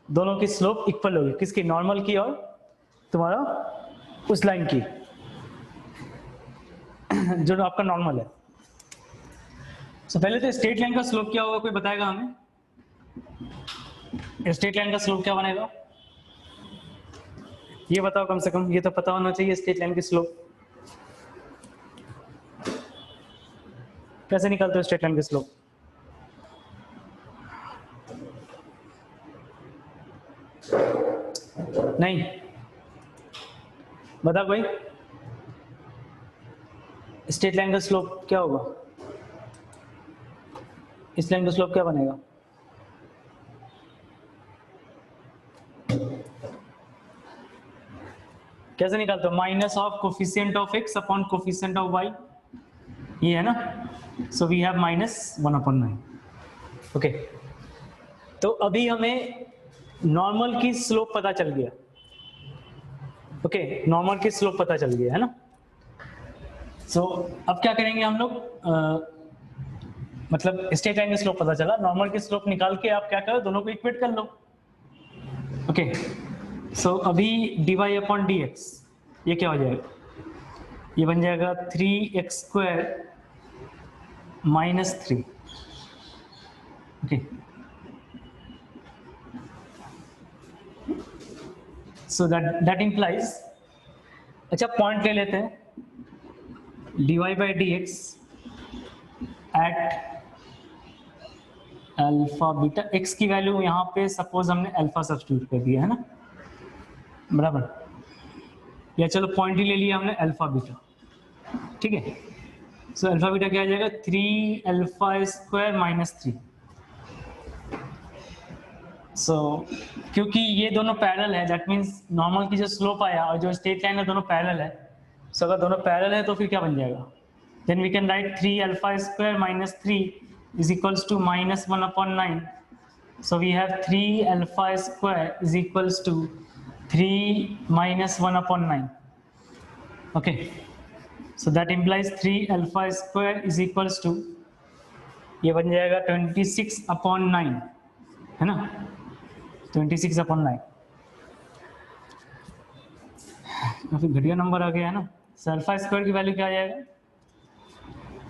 दोनों की स्लोप इक्वल होगी। किसकी? नॉर्मल की और तुम्हारा उस लाइन की जो आपका नॉर्मल है। तो पहले तो स्ट्रेट लाइन का स्लोप क्या होगा? कोई बताएगा हमें? स्ट्रेट लाइन का स्लोप क्या बनेगा? ये बताओ, कम से कम ये तो पता होना चाहिए स्ट्रेट लाइन की स्लोप। कैसे निकालते हो स्ट्रेट लाइन के स्लोप? नहीं, बता कोई, स्ट्रेट लाइन का स्लोप क्या होगा? इस लाइन का स्लोप क्या बनेगा? कैसे निकालते हो? Minus of coefficient of x upon coefficient of y, ये है ना। So we have -1/9। ओके, तो अभी हमें नॉर्मल की स्लोप पता चल गया। ओके, नॉर्मल की स्लोप पता चल गया है ना। सो अब क्या करेंगे हम लोग, मतलब स्ट्रेट लाइन की स्लोप पता चला, नॉर्मल की स्लोप निकाल के आप क्या करो, दोनों को इक्वेट कर लो। ओके, सो अभी dy/dx ये क्या हो जाएगा? ये बन जाएगा 3x² - 3। Okay, so that implies, अच्छा पॉइंट ले लेते हैं, dy/dx at alpha beta, x की वैल्यू यहाँ पे सपोज हमने अल्फा सब्स्टिट्यूट कर दिया है ना, बराबर, या चलो पॉइंट ही ले लिया हमने अल्फा बीटा, ठीक है। सो अल्फा बीटा क्या आ जाएगा? 3α² - 3। सो क्योंकि ये दोनों पैरेलल है, दैट मीन्स नॉर्मल की जो स्लोप आया और जो स्ट्रेट लाइन है दोनों पैरेलल है। सो अगर दोनों पैरेलल है तो फिर क्या बन जाएगा? Then we can write 3α² - 3 is equals to -1/9. So we have 3α² is equals to 3 - 1/9. Okay, so that implies 3α² is equals to, ये बन जाएगा 26/9, है ना, 26/9। काफी घटिया नंबर आ गया है ना। सो अल्फा² की वैल्यू क्या आ जाएगा?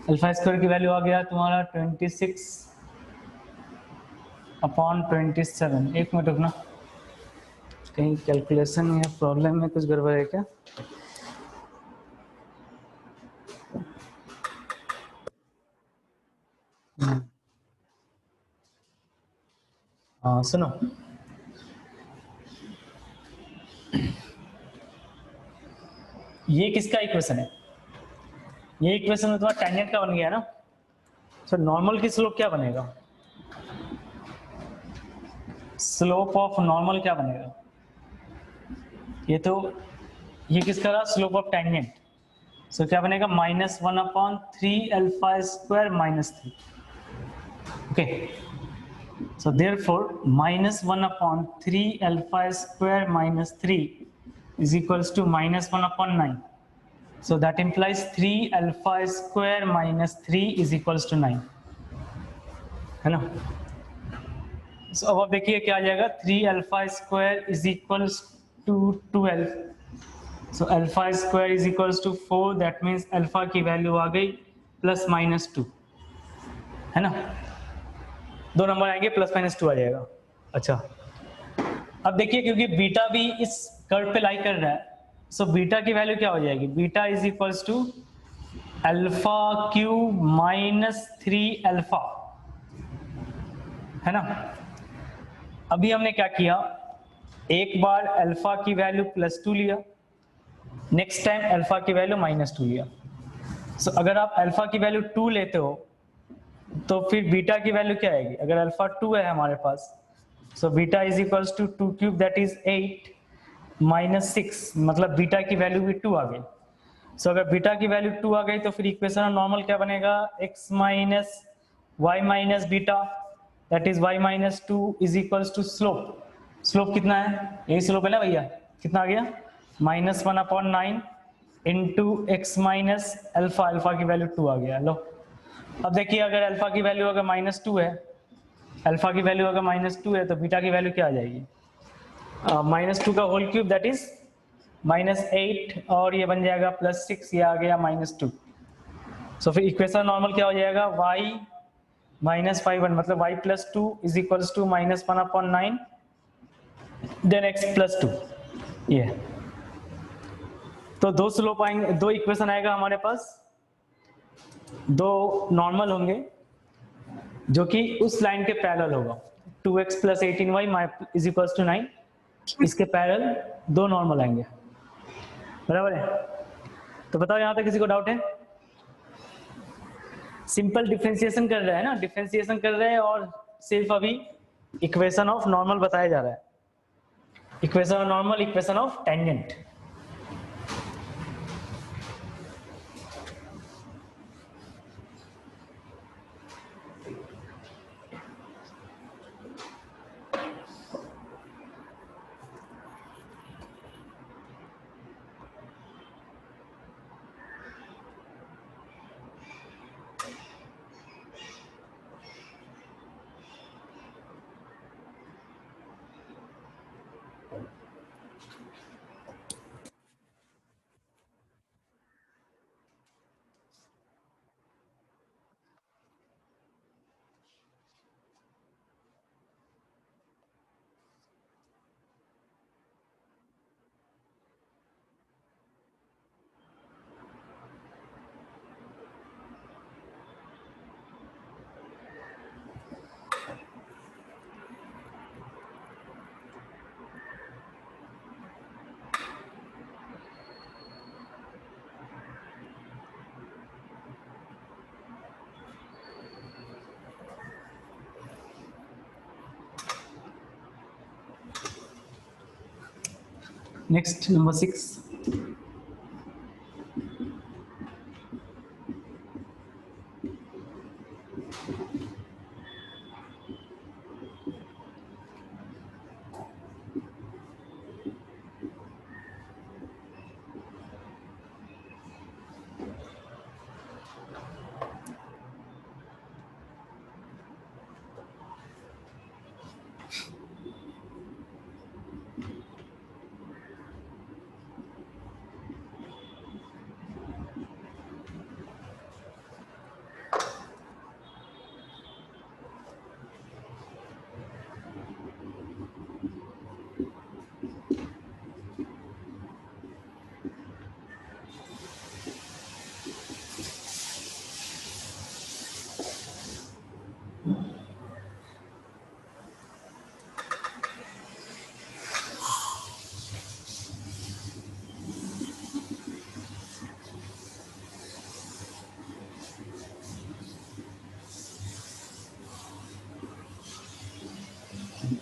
अल्फा² की वैल्यू आ गया तुम्हारा 26/27। एक मिनट रुकना, कहीं कैलकुलेशन में प्रॉब्लम में कुछ गड़बड़ है क्या? हाँ सुनो, ये किसका इक्वेशन है? ये इक्वेशन में तुम्हारा टैंजेंट का बन गया ना। सो नॉर्मल की स्लोप क्या बनेगा? स्लोप ऑफ नॉर्मल क्या बनेगा? ये तो, ये किसका रहा? Slope of tangent. सो क्या बनेगा? -1/3α² - 3। Okay, so therefore -1/3α² - 3 is equals to -1/9. So that implies 3α² - 3 is equals to 9, है ना। So अब आप देखिए क्या आ जाएगा, 3α² is equals to 12. So α² is equals to 4, that means alpha की वैल्यू आ गई +-2, है ना। दो नंबर आएंगे +-2 आ जाएगा। अच्छा, अब देखिए क्योंकि बीटा भी इस कर्व पे लाई कर रहा है, सो बीटा की वैल्यू क्या हो जाएगी? बीटा इज इक्वल्स टू α³ - 3α, है ना। अभी हमने क्या किया, एक बार अल्फा की वैल्यू +2 लिया, नेक्स्ट टाइम अल्फा की वैल्यू -2 लिया। सो अगर आप अल्फा की वैल्यू 2 लेते हो तो फिर बीटा की वैल्यू क्या आएगी? अगर अल्फा 2 है हमारे पास, so beta is equals to 2³ that is 8 - 6, मतलब बीटा की वैल्यू भी 2 आ गई। सो अगर बीटा की वैल्यू 2 आ गई तो फिर इक्वेशन नॉर्मल क्या बनेगा? x - y - beta that is y - 2 is equals to slope. Slope कितना है? यही स्लोप है ना भैया, कितना आ गया? -1/9 into x minus alpha, alpha की वैल्यू 2 आ गया। लो अब देखिए, अगर अल्फा की वैल्यू अगर -2 है, अल्फा की वैल्यू अगर -2 है तो बीटा की वैल्यू क्या आ जाएगी? -2 का होल क्यूब दैट इज -8, और ये बन जाएगा +6, ये आ गया -2। सो फिर इक्वेशन नॉर्मल क्या हो जाएगा? y - 5 मतलब y + 2 is equals to -1/9 then x + 2। ये तो दो स्लोप आएंगे, दो इक्वेशन आएगा हमारे पास, दो नॉर्मल होंगे जो कि उस लाइन के पैरेलल होगा। 2x + 18y = 9, इसके पैरेलल दो नॉर्मल आएंगे, बराबर है। तो बताओ यहाँ तक किसी को डाउट है? सिंपल डिफरेंशिएशन कर रहे हैं ना, डिफरेंशिएशन कर रहे हैं और सिर्फ अभी इक्वेशन ऑफ नॉर्मल बताया जा रहा है, equation of normal, equation of tangent. Next number 6।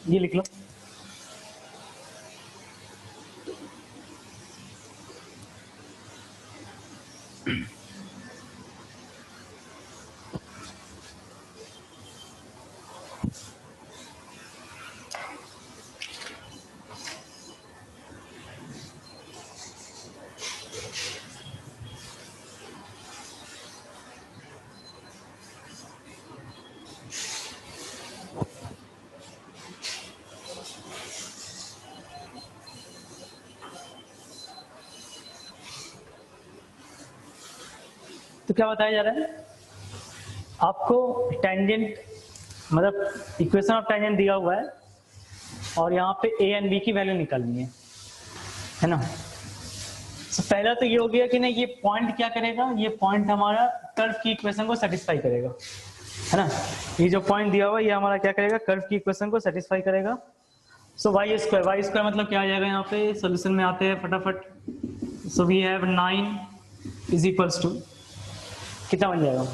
ये लिख लो। तो क्या बताया जा रहा है आपको? टेंजेंट मतलब इक्वेशन ऑफ टेंजेंट दिया हुआ है और यहाँ पे a एंड b की वैल्यू निकालनी है ना। तो पहला तो ये हो गया कि नहीं, ये पॉइंट क्या करेगा, ये पॉइंट हमारा कर्व की इक्वेशन को सेटिस्फाई करेगा, है ना। ये जो पॉइंट दिया हुआ है ये हमारा क्या करेगा, कर्व की इक्वेशन को सेटिस्फाई करेगा। सो वाई स्क्वायर मतलब क्या आ जाएगा, यहाँ पे सोल्यूशन में आते हैं फटाफट। सो वी हैव 9 = कितना बन जाएगा,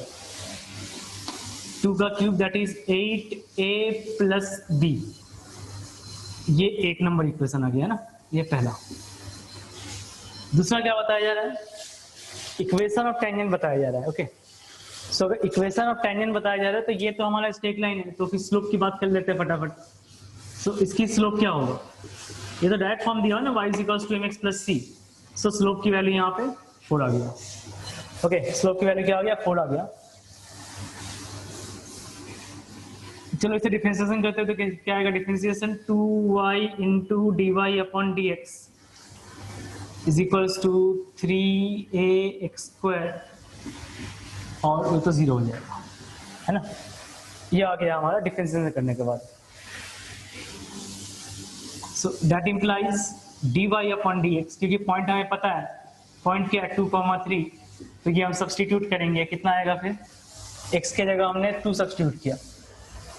2 का cube that is 8a + b। ये एक नंबर इक्वेशन आ गया ना, ये पहला। दूसरा क्या बताया जा रहा है, इक्वेशन ऑफ टेंजेंट बताया जा रहा है। ओके, सो अगर इक्वेशन ऑफ टेंजेंट बताया जा रहा है तो ये तो हमारा स्ट्रेट लाइन है, तो फिर स्लोप की बात कर लेते हैं फटाफट। सो इसकी स्लोप क्या होगा, ये तो डायरेक्ट फॉर्म दिया ना, y = mx + c। सो स्लोप की वैल्यू यहाँ पे 4 आ गया। ओके, स्लोप की वैल्यू क्या आ गया, 4 आ गया। चलो इसे डिफरेंशिएशन करते हैं तो क्या आएगा, डिफरेंशिएशन 2y × dy/dx = 3ax² और ये तो 0 हो जाएगा, है ना। ये आ गया हमारा डिफरेंशिएशन करने के बाद। सो दैट इंप्लाइज dy/dx, क्योंकि पॉइंट हमें पता है, पॉइंट क्या है 2, 3, तो ये हम सब्सटीट्यूट करेंगे, कितना आएगा फिर, x के जगह हमने 2 सब्सटीट्यूट किया,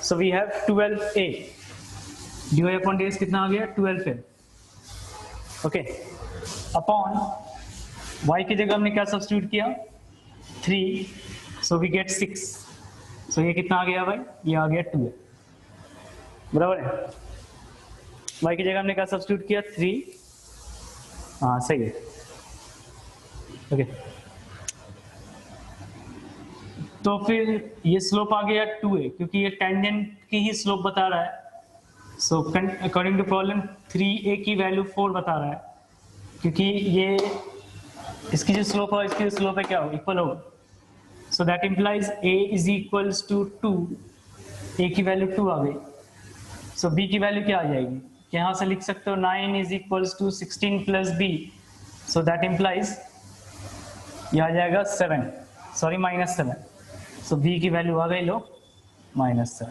so we have 12a, dy upon dx कितना आ गया 12a, ओके, अपॉन y की जगह हमने क्या सब्सटीट्यूट किया 3, सो वी गेट 6, सो ये कितना आ गया भाई, ये आ गया 2, बराबर है, y की जगह हमने क्या सब्सटीट्यूट किया 3, हाँ सही है, ओके, तो फिर ये स्लोप आ गया 2a, क्योंकि ये टेंजेंट की ही स्लोप बता रहा है, so according to problem 3a की वैल्यू 4 बता रहा है, क्योंकि ये इसकी जो स्लोप है इसकी जो स्लोप है क्या हो, इक्वल होगा, so that implies a is equals to 2, a की वैल्यू 2 आ गई, सो b की वैल्यू क्या आ जाएगी, यहाँ से लिख सकते हो 9 is equals to 16 plus b, so that implies ये आ जाएगा 7, सॉरी -7, सो b की वैल्यू आ गई लो -7,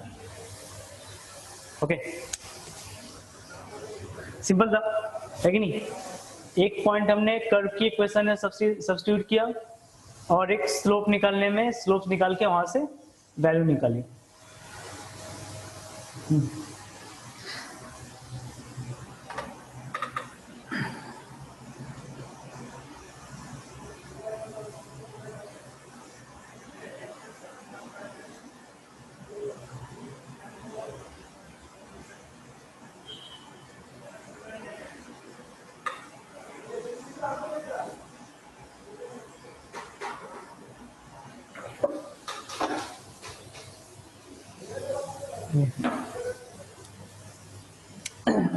ओके, सिंपल था, है कि नहीं, एक पॉइंट हमने कर्व की इक्वेशन में सब्स्टिट्यूट किया और एक स्लोप निकालने में स्लोप निकाल के वहां से वैल्यू निकाली।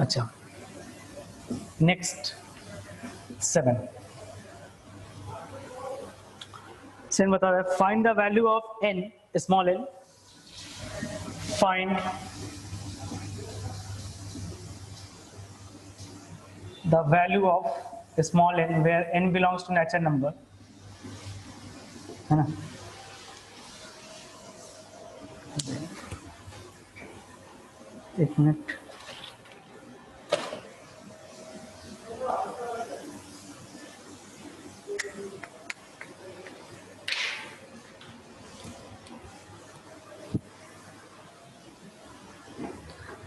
अच्छा, नेक्स्ट 7 बता रहा है find the value of n small n, find the value of small n where n belongs to natural number, है ना, एक minute,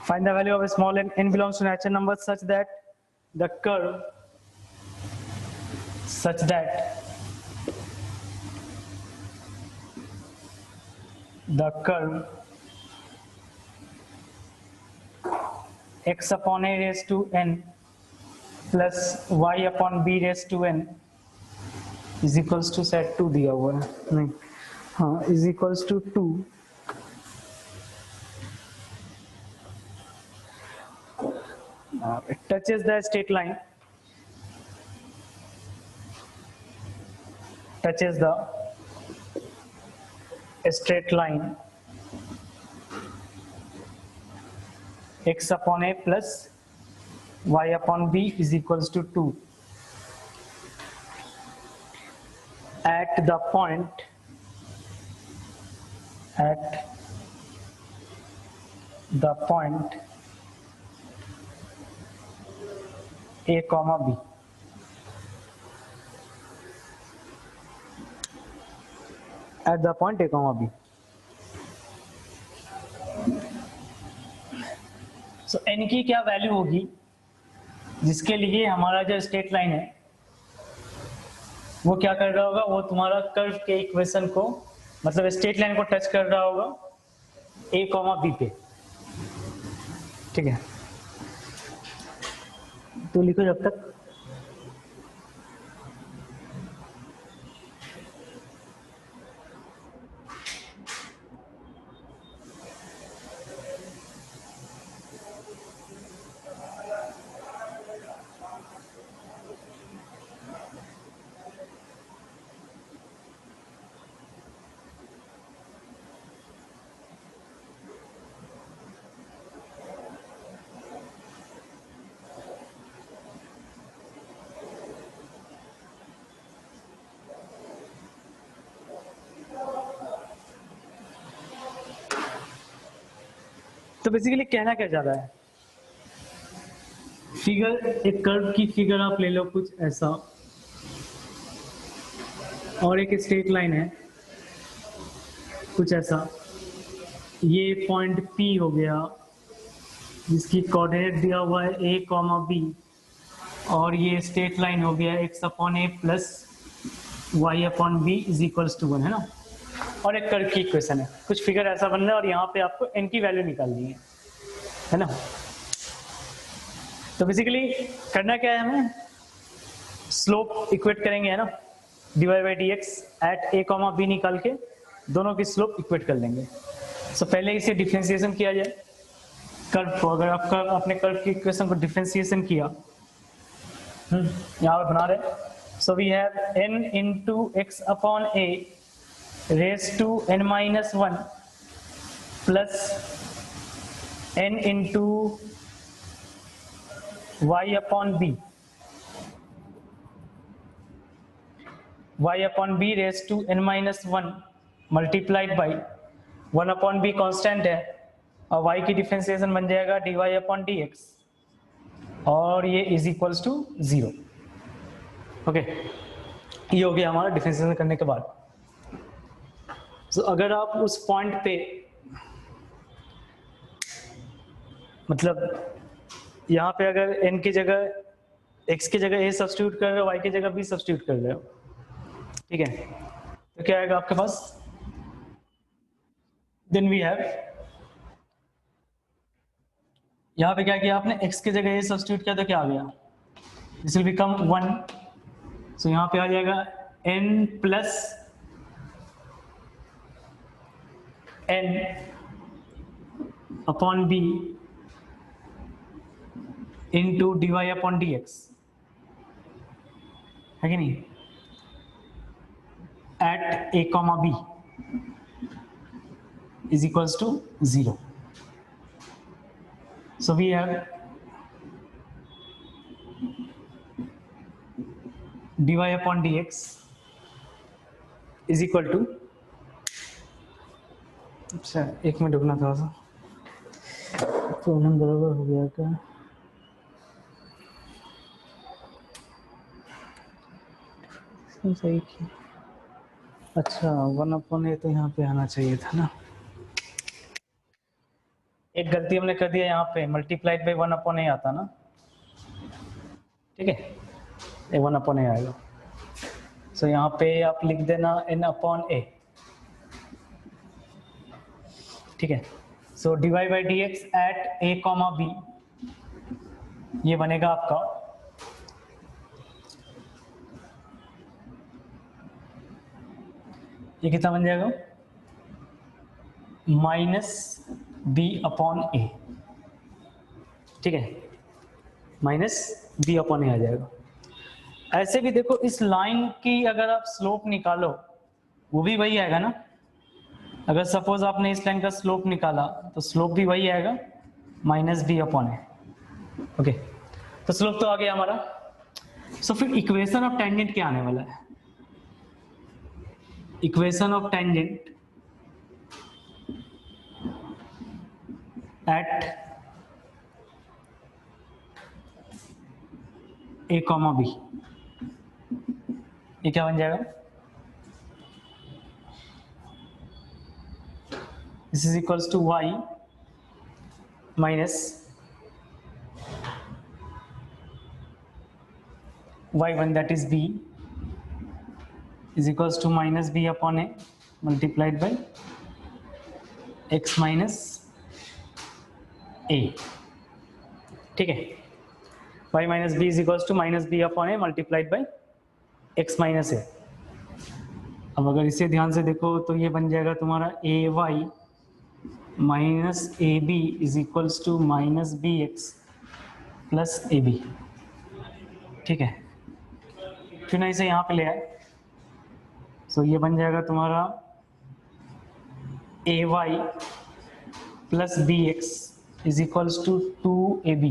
find the value of a small n belongs to natural number such that the curve x upon a raised to n plus y upon b raised to n is equals to set 2 दिया हुआ है, नहीं हाँ, is equals to 2 it touches the straight line, touches the straight line x upon a plus y upon b is equals to 2 at the point a comma b, at the point a comma b, so n की क्या वैल्यू होगी जिसके लिए हमारा जो स्ट्रेट लाइन है वो क्या कर रहा होगा, वो तुम्हारा कर्व के इक्वेशन को मतलब स्ट्रेट लाइन को टच कर रहा होगा a कॉमा b पे, ठीक है, तो लिखो जब तक तो बेसिकली कहना क्या चाह रहा है, फिगर एक कर्व की फिगर आप ले लो कुछ ऐसा और एक स्ट्रेट लाइन है कुछ ऐसा, ये पॉइंट P हो गया जिसकी कोऑर्डिनेट दिया हुआ है a, b, और ये स्ट्रेट लाइन हो गया x/a plus y/b is equals to 1, है ना। और एक कर्व की इक्वेशन है, कुछ फिगर ऐसा बन रहा है और यहाँ पे आपको n की वैल्यू निकालनी है ना। तो बेसिकली करना क्या है, हमें स्लोप इक्वेट करेंगे, है ना, dy by d x at a, b निकाल के दोनों की स्लोप इक्वेट कर लेंगे। सो पहले इसे डिफरेंशिएशन किया जाए कर्व को। अगर आप कर्व अपने कर्व की इक्वेशन को डिफरेंशिएशन किया, यहाँ पे बना रहे, so we have n into x upon a raise to n minus 1 plus n into y upon b, y upon b raise to n minus 1 multiplied by 1 upon b constant है और y की डिफरेंशिएशन बन जाएगा dy अपॉन डी एक्स, और ये इज इक्वल्स टू 0। ओके, ये हो गया हमारा डिफरेंशिएशन करने के बाद। तो अगर आप उस पॉइंट पे, मतलब यहाँ पे अगर n की जगह x की जगह a सब्स्टिट्यूट कर रहे हो, y की जगह b सब्स्टिट्यूट कर रहे हो, ठीक है, तो क्या आएगा आपके पास, देन वी हैव, यहाँ पे क्या किया आपने, x की जगह a सब्स्टिट्यूट किया तो क्या आ गया, दिस विल बिकम 1। सो यहाँ पे आ जाएगा n plus n upon b into d y upon d x, है कि नहीं, at a, b is equals to 0. So we have dy upon dx is equal to, अच्छा एक मिनट रुकना थोड़ा सा, प्रॉब्लम बराबर हो गया क्या, सही किया, अच्छा 1/a तो यहाँ पे आना चाहिए था ना, एक गलती हमने कर दिया, यहाँ पे मल्टीप्लाइड बाई 1/a आता ना, ठीक है, ये 1/a आएगा। सो यहाँ पे आप लिख देना n/a, ठीक है। So dy by d x at a, b ये बनेगा आपका ये कितना बन जाएगा, माइनस b अपॉन a, ठीक है, माइनस b अपॉन a आ जाएगा। ऐसे भी देखो इस लाइन की अगर आप स्लोप निकालो वो भी वही आएगा ना, अगर सपोज आपने इस लाइन का स्लोप निकाला तो स्लोप भी वही आएगा, minus b upon a। Okay, तो स्लोप तो आ गया हमारा। सो फिर इक्वेशन ऑफ टेंजेंट क्या आने वाला है, equation of tangent at a, b, ये क्या बन जाएगा, this is equals to y minus y1 that is b is equals to minus b upon a multiplied by x minus a, ठीक है, y minus b is equals to minus b upon a multiplied by x minus a। अब अगर इसे ध्यान से देखो तो ये बन जाएगा तुम्हारा ay minus a b is equals to minus b x plus a b, ठीक है, क्यों ना इसे यहाँ पे ले आए, सो ये बन जाएगा तुम्हारा a y plus b x is equals to 2ab,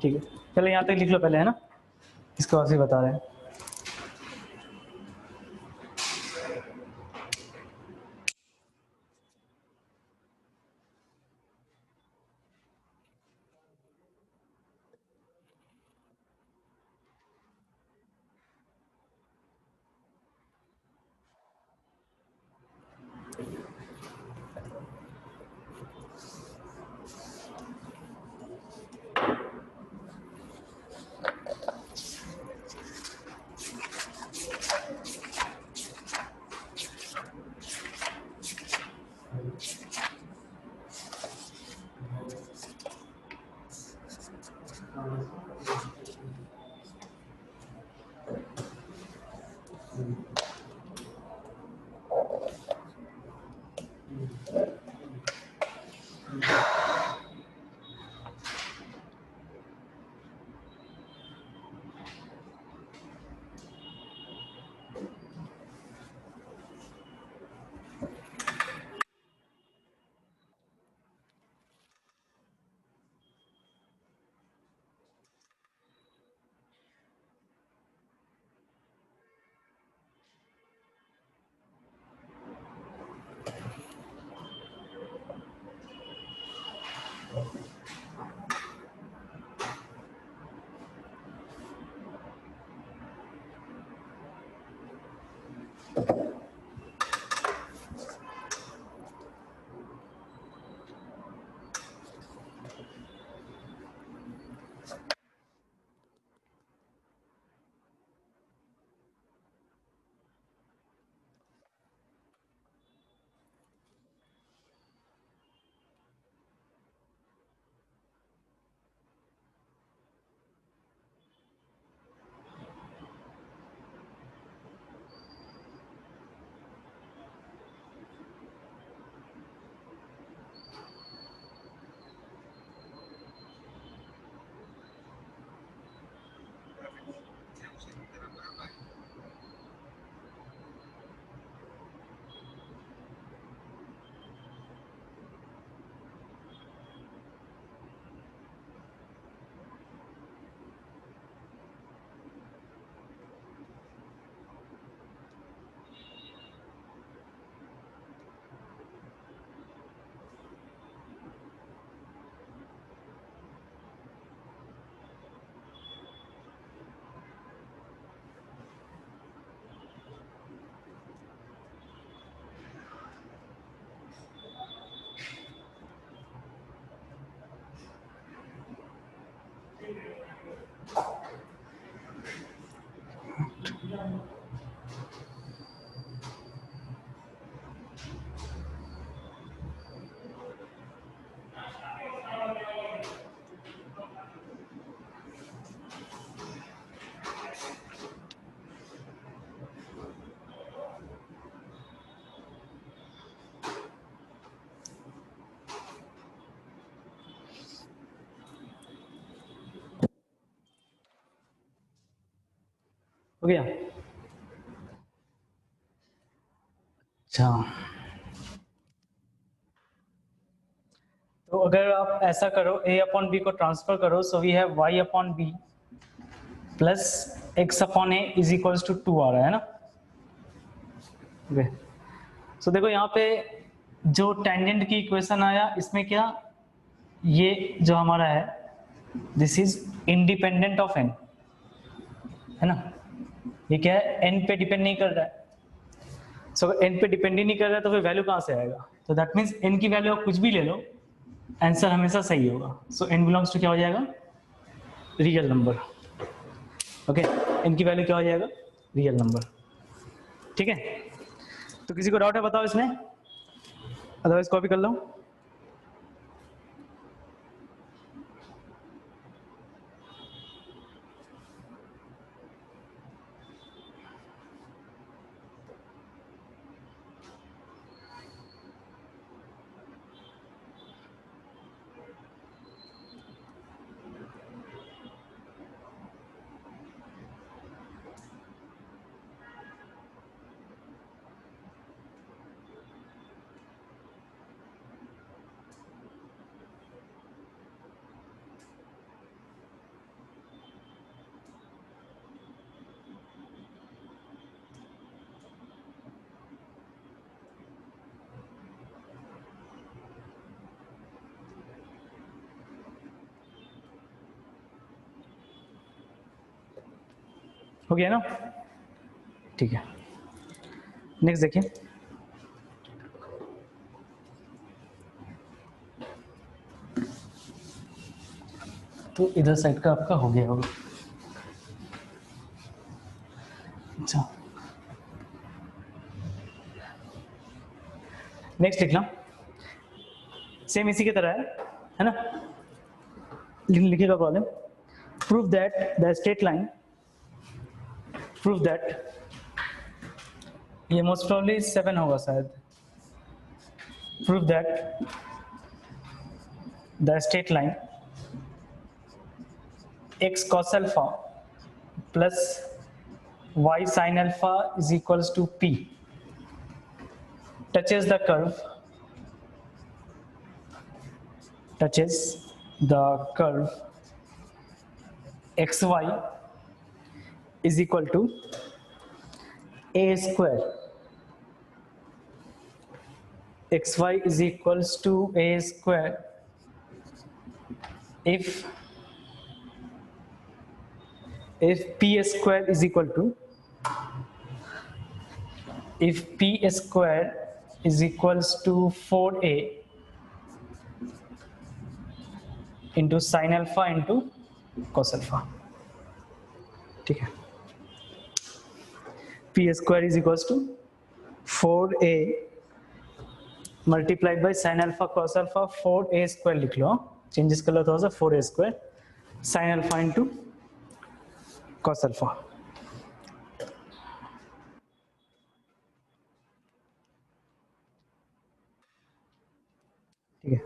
ठीक है, चलो यहाँ तक लिख लो पहले, है ना, इसके बाद से बता रहे हैं। हो गया? अच्छा, तो अगर आप ऐसा करो, a अपॉन बी को ट्रांसफर करो, so we have y upon b plus x upon a is equals to 2 आ रहा है ना। ओके, सो देखो यहाँ पे जो टेंजेंट की इक्वेशन आया, इसमें क्या, ये जो हमारा है this is independent of n, है ना। ये क्या है, n पे डिपेंड नहीं कर रहा है। सो अगर n पे डिपेंड ही नहीं कर रहा है तो फिर वैल्यू कहाँ से आएगा? तो दैट मीन्स n की वैल्यू आप कुछ भी ले लो, आंसर हमेशा सही होगा। सो n बिलोंग्स टू क्या हो जाएगा, रियल नंबर। ओके, n की वैल्यू क्या हो जाएगा, रियल नंबर। ठीक है, तो किसी को डाउट है बताओ इसमें, अदरवाइज कॉपी कर लो। हो गया ना, ठीक है। नेक्स्ट देखिए, तो इधर साइड का आपका हो गया होगा। अच्छा, नेक्स्ट लिखना, सेम इसी की तरह है ना। लिखिएगा problem, prove that the straight line, prove that, ये most probably 7 होगा शायद, prove that the straight line x cos alpha plus y sin alpha is equals to p touches the curve xy is equal to a square, xy is equals to a square if p square is equal to, if p square is equals to 4a into sin alpha into cos alpha. ठीक है, p square is equals to 4a multiplied by sin alpha cos alpha, 4a square लिख लो, चेंजेस कर लो थोड़ा सा, 4a square sin alpha into cos alpha. ठीक है,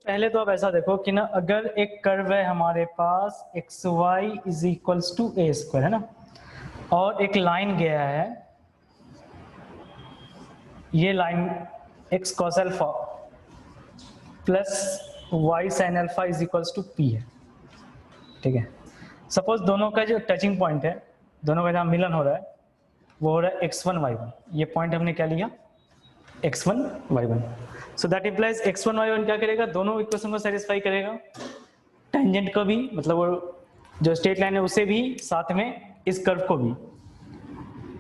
पहले तो आप ऐसा देखो कि ना, अगर एक कर्व है हमारे पास x y is equals to a square, है ना, और एक लाइन गया है, ये line x cos alpha plus y sine alpha is equals to p है. ठीक है, सपोज दोनों का जो टचिंग पॉइंट है, दोनों का जहाँ मिलन हो रहा है वो हो रहा है x1 y1. ये पॉइंट हमने क्या लिया, x1 y1. So that implies x1 y1 क्या करेगा, दोनों इक्वेशन को सेटिस्फाई करेगा, टेंजेंट को भी, मतलब वो जो स्ट्रेट लाइन है उसे भी, साथ में इस कर्व को भी.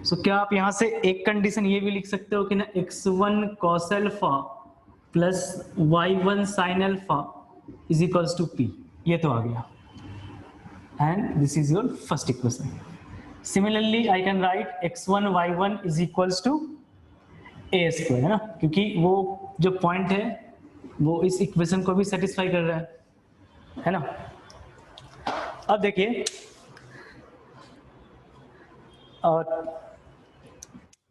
सो क्या आप यहाँ से एक कंडीशन ये भी लिख सकते हो कि ना x1 cos alpha plus y1 sin alpha is equals to p. ये तो आ गया, and this is your first equation. Similarly I can write x1 y1 is equals to a square, है ना, क्योंकि वो जो पॉइंट है वो इस इक्वेशन को भी सेटिस्फाई कर रहा है ना. अब देखिए, और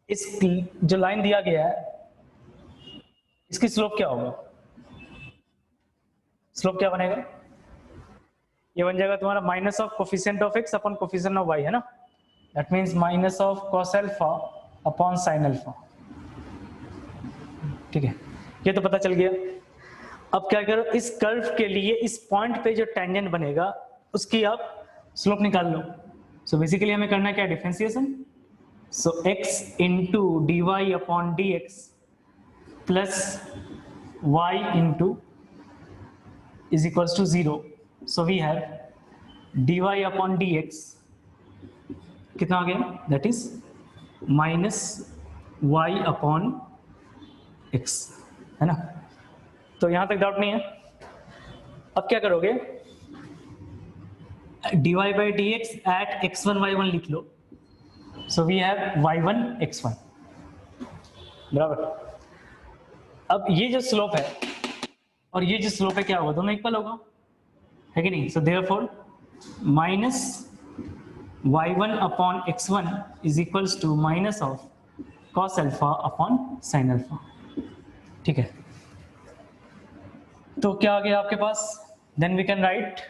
इस जो लाइन दिया गया है इसकी स्लोप क्या होगा, स्लोप क्या बनेगा, ये बन जाएगा तुम्हारा minus of coefficient of x upon coefficient of y, है ना. That means minus of cos alpha upon sine alpha. ठीक है, ये तो पता चल गया. अब क्या करो, इस कर्व के लिए इस पॉइंट पे जो टेंजेंट बनेगा उसकी आप स्लोप निकाल लो. सो बेसिकली हमें करना है क्या, differentiation. So x into d y upon d x plus y into is equals to 0. So we have d y upon d x कितना आ गया, that is minus y upon x, है ना. तो यहां तक डाउट नहीं है. अब क्या करोगे, dy by dx at x1 y1 लिख लो. सो वी हैव y1 x1, बराबर. अब ये जो स्लोप है और ये जो स्लोप है क्या होगा, दोनों इक्वल होगा, है कि नहीं. So therefore minus y1 upon x1 is equals to minus of cos alpha upon sin alpha. ठीक है, तो क्या आ गया आपके पास, then we can write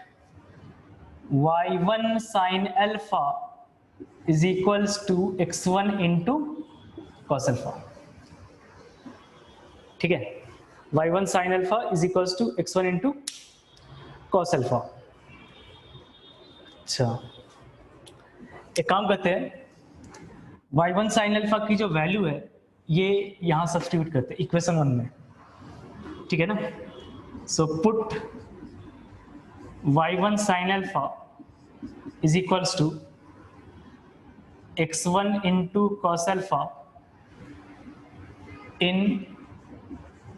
y1 sin alpha is equals to x1 into cos alpha. ठीक है, y1 sin alpha is equals to x1 into cos alpha. अच्छा, एक काम करते हैं, y1 sin अल्फा की जो वैल्यू है ये यहां सब्स्टिट्यूट करते हैं इक्वेशन 1 में. ठीक है ना. So put y1 sin alpha is equals to x1 into cos alpha in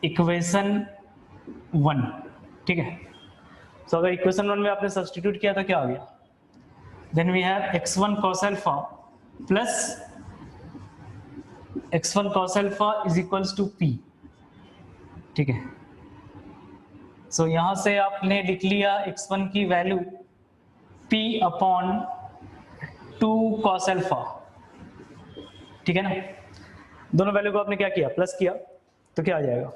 equation 1. ठीक है, तो अगर इक्वेशन 1 में आपने सब्स्टिट्यूट किया तो क्या आ गया, then we have x1 cos alpha plus x1 cos alpha is equals to p। ठीक है, सो यहां से आपने लिख लिया x1 की value p upon 2 cos alpha. ठीक है ना, दोनों वैल्यू को आपने क्या किया, प्लस किया, तो क्या आ जाएगा,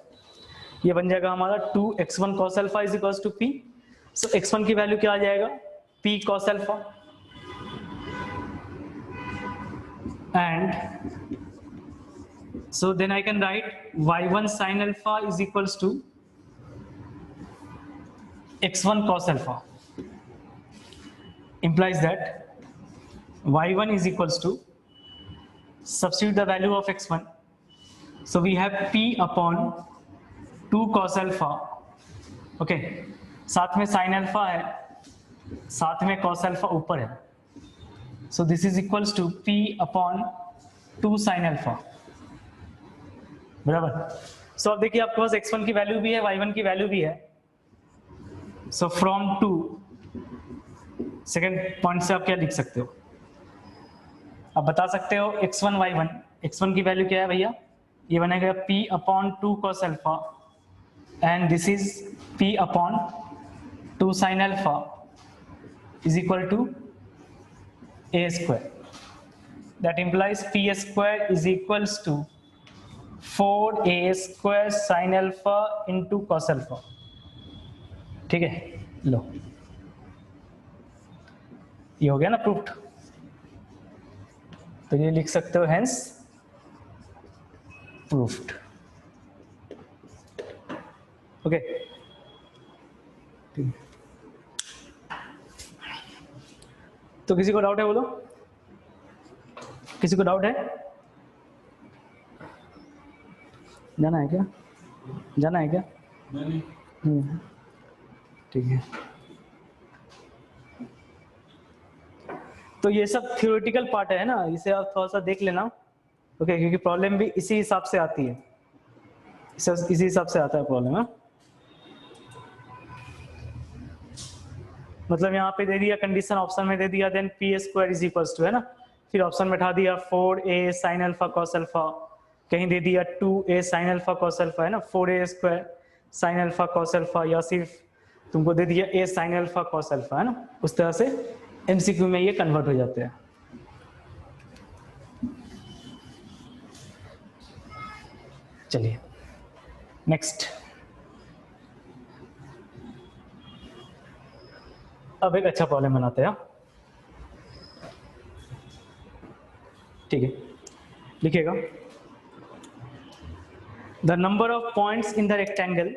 ये बन जाएगा हमारा 2x1 cos alpha is equals to p। So x1 की वैल्यू क्या आ जाएगा, p cos alpha, and so then I can write y1 sin alpha is equals to x1 cos alpha, implies that y1 is equals to, substitute the value of x1, so we have p upon 2 cos alpha, okay, साथ में sin alpha है, साथ में cos alpha ऊपर है, so this is equals to p upon 2 sin alpha, बराबर। सो अब देखिए आपके पास x1 की वैल्यू भी है, y1 की वैल्यू भी है, सो फ्रॉम 2 सेकेंड पॉइंट से आप क्या लिख सकते हो, आप बता सकते हो x1 y1, x1 की वैल्यू क्या है भैया, ये बनेगा p upon 2 cos alpha and this is p upon 2 sin alpha is equal to a square, that implies p square is equals to 4a square sine alpha into cos alpha. ठीक है, लो ये हो गया ना प्रूफ्ड, तो ये लिख सकते हो हेंस प्रूफ्ड। ओके, तो किसी को डाउट है बोलो, किसी को डाउट है, जाना है क्या, जाना है क्या, ठीक है। तो ये सब थ्योरेटिकल पार्ट है ना, इसे आप थोड़ा सा देख लेना, ओके, क्योंकि प्रॉब्लम भी इसी हिसाब से आती है, इसी हिसाब से आता है प्रॉब्लम है। मतलब यहाँ पे दे दिया कंडीशन, ऑप्शन में दे दिया then p square is equals to, है ना, फिर ऑप्शन में उठा दिया 4a sine alpha cos alpha, कहीं दे दिया 2a sine alpha cos alpha, है ना, 4a square sine alpha cos alpha, या सिर्फ तुमको दे दिया a sine alpha cos alpha, है ना, उस तरह से एमसीक्यू में ये कन्वर्ट हो जाते हैं। चलिए नेक्स्ट, अब एक अच्छा प्रॉब्लम बनाते हैं। ठीक है, लिखिएगा the number of points in the rectangle,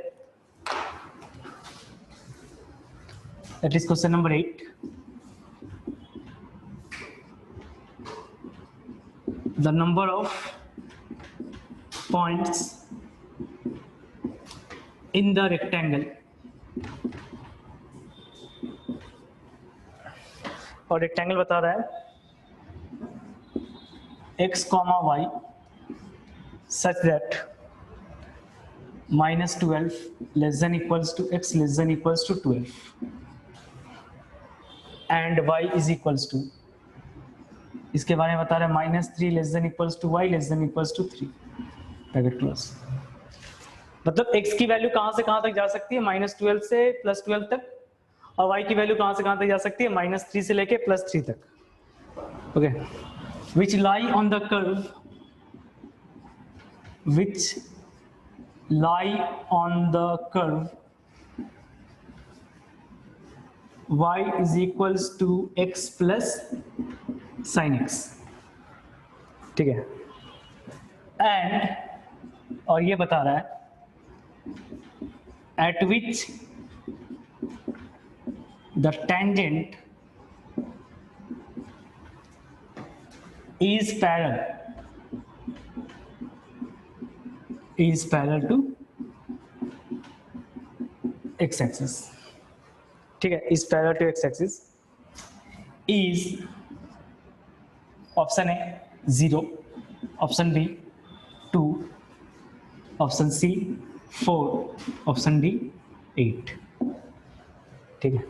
that is question number 8, the number of points in the rectangle, और रेक्टेंगल बता रहा है x, y such that -12 less than equals to x less than equals to 12 and y is equals to, इसके बारे में बता रहा है -3 less than equals to y less than equals to 3 bracket close. मतलब x की वैल्यू कहां से कहां तक जा सकती है, -12 से +12 तक, और y की वैल्यू कहां से कहां तक जा सकती है, -3 से लेके +3 तक। Okay, which lie on the curve, which lie on the curve y is equals to x plus sin x। ठीक है, एंड और ये बता रहा है at which the tangent is parallel to x axis। ठीक है, is parallel to x axis, is option A 0, option B 2, option C 4, option D 8। ठीक है,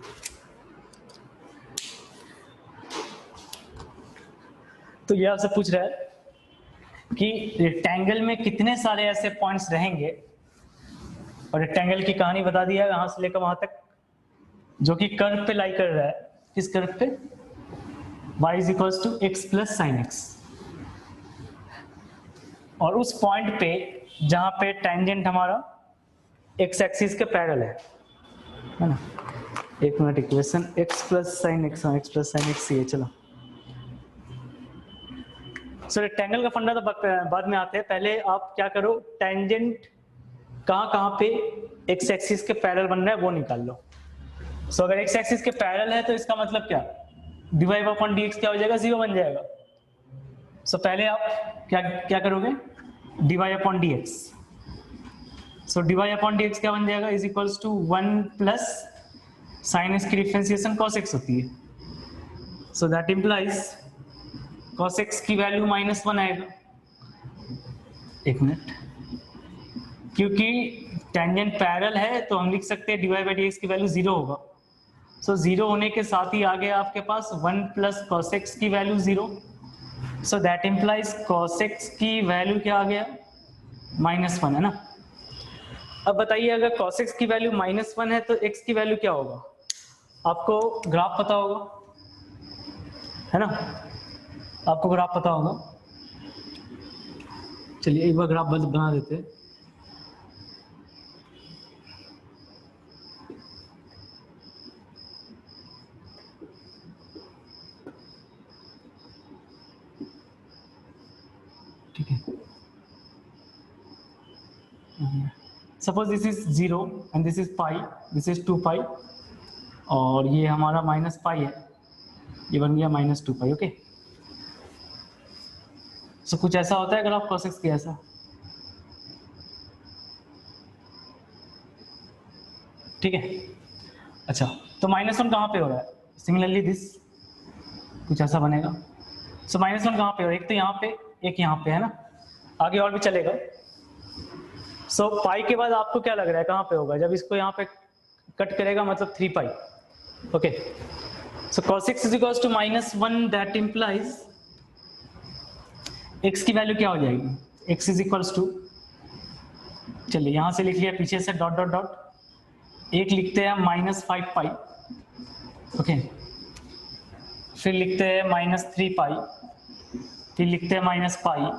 तो ये आपसे पूछ रहा है कि रेक्टेंगल में कितने सारे ऐसे पॉइंट्स रहेंगे, और रेक्टेंगल की कहानी बता दिया यहां से लेकर वहां तक, जो कि कर्व पे लाई कर रहा है। किस कर्व पे? y is equal to x plus sine x. और उस पॉइंट पे जहां पे टेंजेंट हमारा एक्स एक्सिस के पैरेलल है ना। एक minute, equation x plus sine x, x plus sine x ये चलो। सो रेक्टेंगल का फंडा तो बाद में आते हैं, पहले आप क्या करो, टेंजेंट कहां कहां पे एक्स एक्सिस के पैरेलल बन रहा है वो निकाल लो। सो अगर एक्स एक्सिस के पैरेलल है तो इसका मतलब क्या, dy अपॉन dx क्या हो जाएगा, 0 बन जाएगा। सो पहले आप क्या करोगे, dy upon dx। So dy upon dx क्या बन जाएगा, is equals to 1 plus sine x की डिफरेंशिएशन cos x होती है। So that implies cos x की वैल्यू -1 आएगा। एक मिनट, क्योंकि टेंजेंट पैरेलल है तो हम लिख सकते हैं dy बाई dx की वैल्यू 0 होगा। सो 0 होने के साथ ही आगे आपके पास 1 प्लस cos x की value 0। So that implies cos x की वैल्यू क्या आ गया, -1 है ना। अब बताइए अगर cos x की वैल्यू -1 है तो x की वैल्यू क्या होगा, आपको ग्राफ पता होगा है ना, आपको ग्राफ पता होगा। चलिए एक बार ग्राफ बना देते हैं। ठीक है, suppose this is 0 and this is pi, this is 2 पाई, और ये हमारा माइनस पाई है, ये बन गया -2 पाई। ओके, सो कुछ ऐसा होता है ग्राफ cos x की ऐसा। ठीक है, अच्छा तो -1 कहाँ पे हो रहा है, सिमिलरली दिस कुछ ऐसा बनेगा। सो -1 कहाँ पे हो रहा है, एक तो यहाँ पे, एक यहाँ पे है ना, आगे और भी चलेगा। सो पाई के बाद आपको क्या लग रहा है कहाँ पे होगा, जब इसको यहाँ पे कट करेगा मतलब 3 pi. Okay, so cos x is equals to -1, that implies x की वैल्यू क्या हो जाएगी, x इज इक्वल्स टू, चलिए यहाँ से लिख लिया, पीछे से डॉट डॉट डॉट, एक लिखते हैं -5 पाई। ओके, फिर लिखते हैं -3 पाई, फिर लिखते हैं -पाई,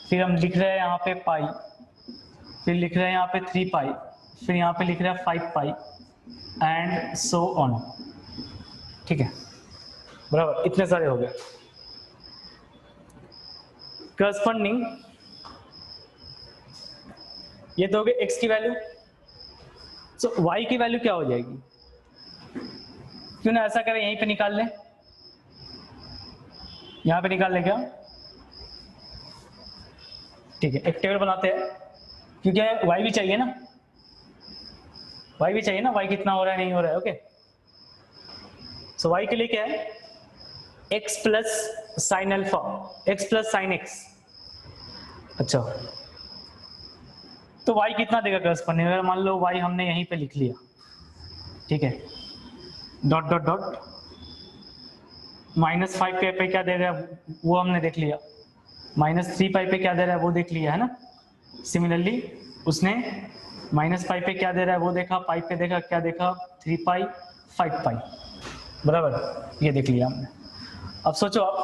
फिर हम लिख रहे हैं यहाँ पे पाई, फिर लिख रहे हैं यहाँ पे 3 पाई, फिर यहाँ पे लिख रहे हैं 5 पाई एंड सो ऑन। ठीक है, बराबर, इतने सारे हो गए। करस्पॉन्डिंग ये दोगे x की वैल्यू, सो y की वैल्यू क्या हो जाएगी, क्यों ना ऐसा करें यहीं पे निकाल लें, यहां पे निकाल लें क्या। ठीक है, एक टेबल बनाते हैं, क्योंकि y भी चाहिए ना, y भी चाहिए ना, y कितना हो रहा है नहीं हो रहा है। ओके, सो y के लिए क्या है, x plus sine alpha, x plus sine x. अच्छा, तो y कितना देगा करस्पॉन्डिंग, अगर मान लो y हमने यहीं पे लिख लिया, ठीक है, डॉट डॉट डॉट, -5 पे क्या दे रहा है वो हमने देख लिया, -3 पाई पे क्या दे रहा है वो देख लिया है ना। सिमिलरली उसने -5 पे क्या दे रहा है वो देखा, पाई पे देखा, क्या देखा, 3 पाई 5 पाई, बराबर, ये देख लिया हमने। अब सोचो आप,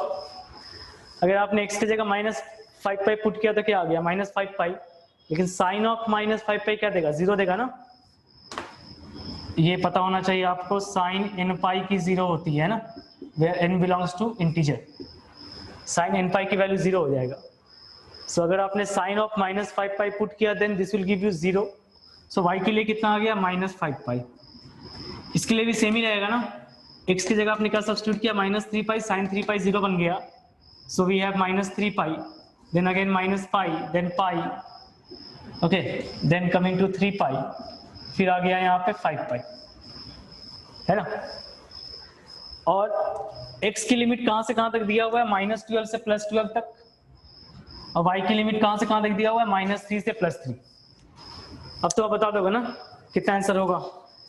अगर आपने x की जगह -5 पाई पुट किया तो क्या आ गया, -5 पाई, लेकिन साइन ऑफ -5 पाई क्या देगा, 0 देगा ना। ये पता होना चाहिए आपको, साइन n पाई की 0 होती है ना, where n belongs to integer, sine n pi की वैल्यू 0 हो जाएगा। सो अगर आपने साइन ऑफ -5 पाई पुट किया then this will give you 0। So y के लिए कितना आ गया, -5 पाई। इसके लिए भी सेम ही रहेगा ना, x की जगह आपने क्या सब्स्टिट्यूट किया, -3 पाई, साइन 3 पाई 0 बन गया। So we have -3 pi, then again -pi, then pi, okay, then coming to 3 pi, फिर आ गया यहाँ पे 5 पाई, है ना। और x की लिमिट कहां से कहां तक दिया हुआ है, -12 से +12 तक, और y की लिमिट कहां से कहां तक दिया हुआ है, -3 से +3। अब तो आप बता दोगे ना कितना आंसर होगा,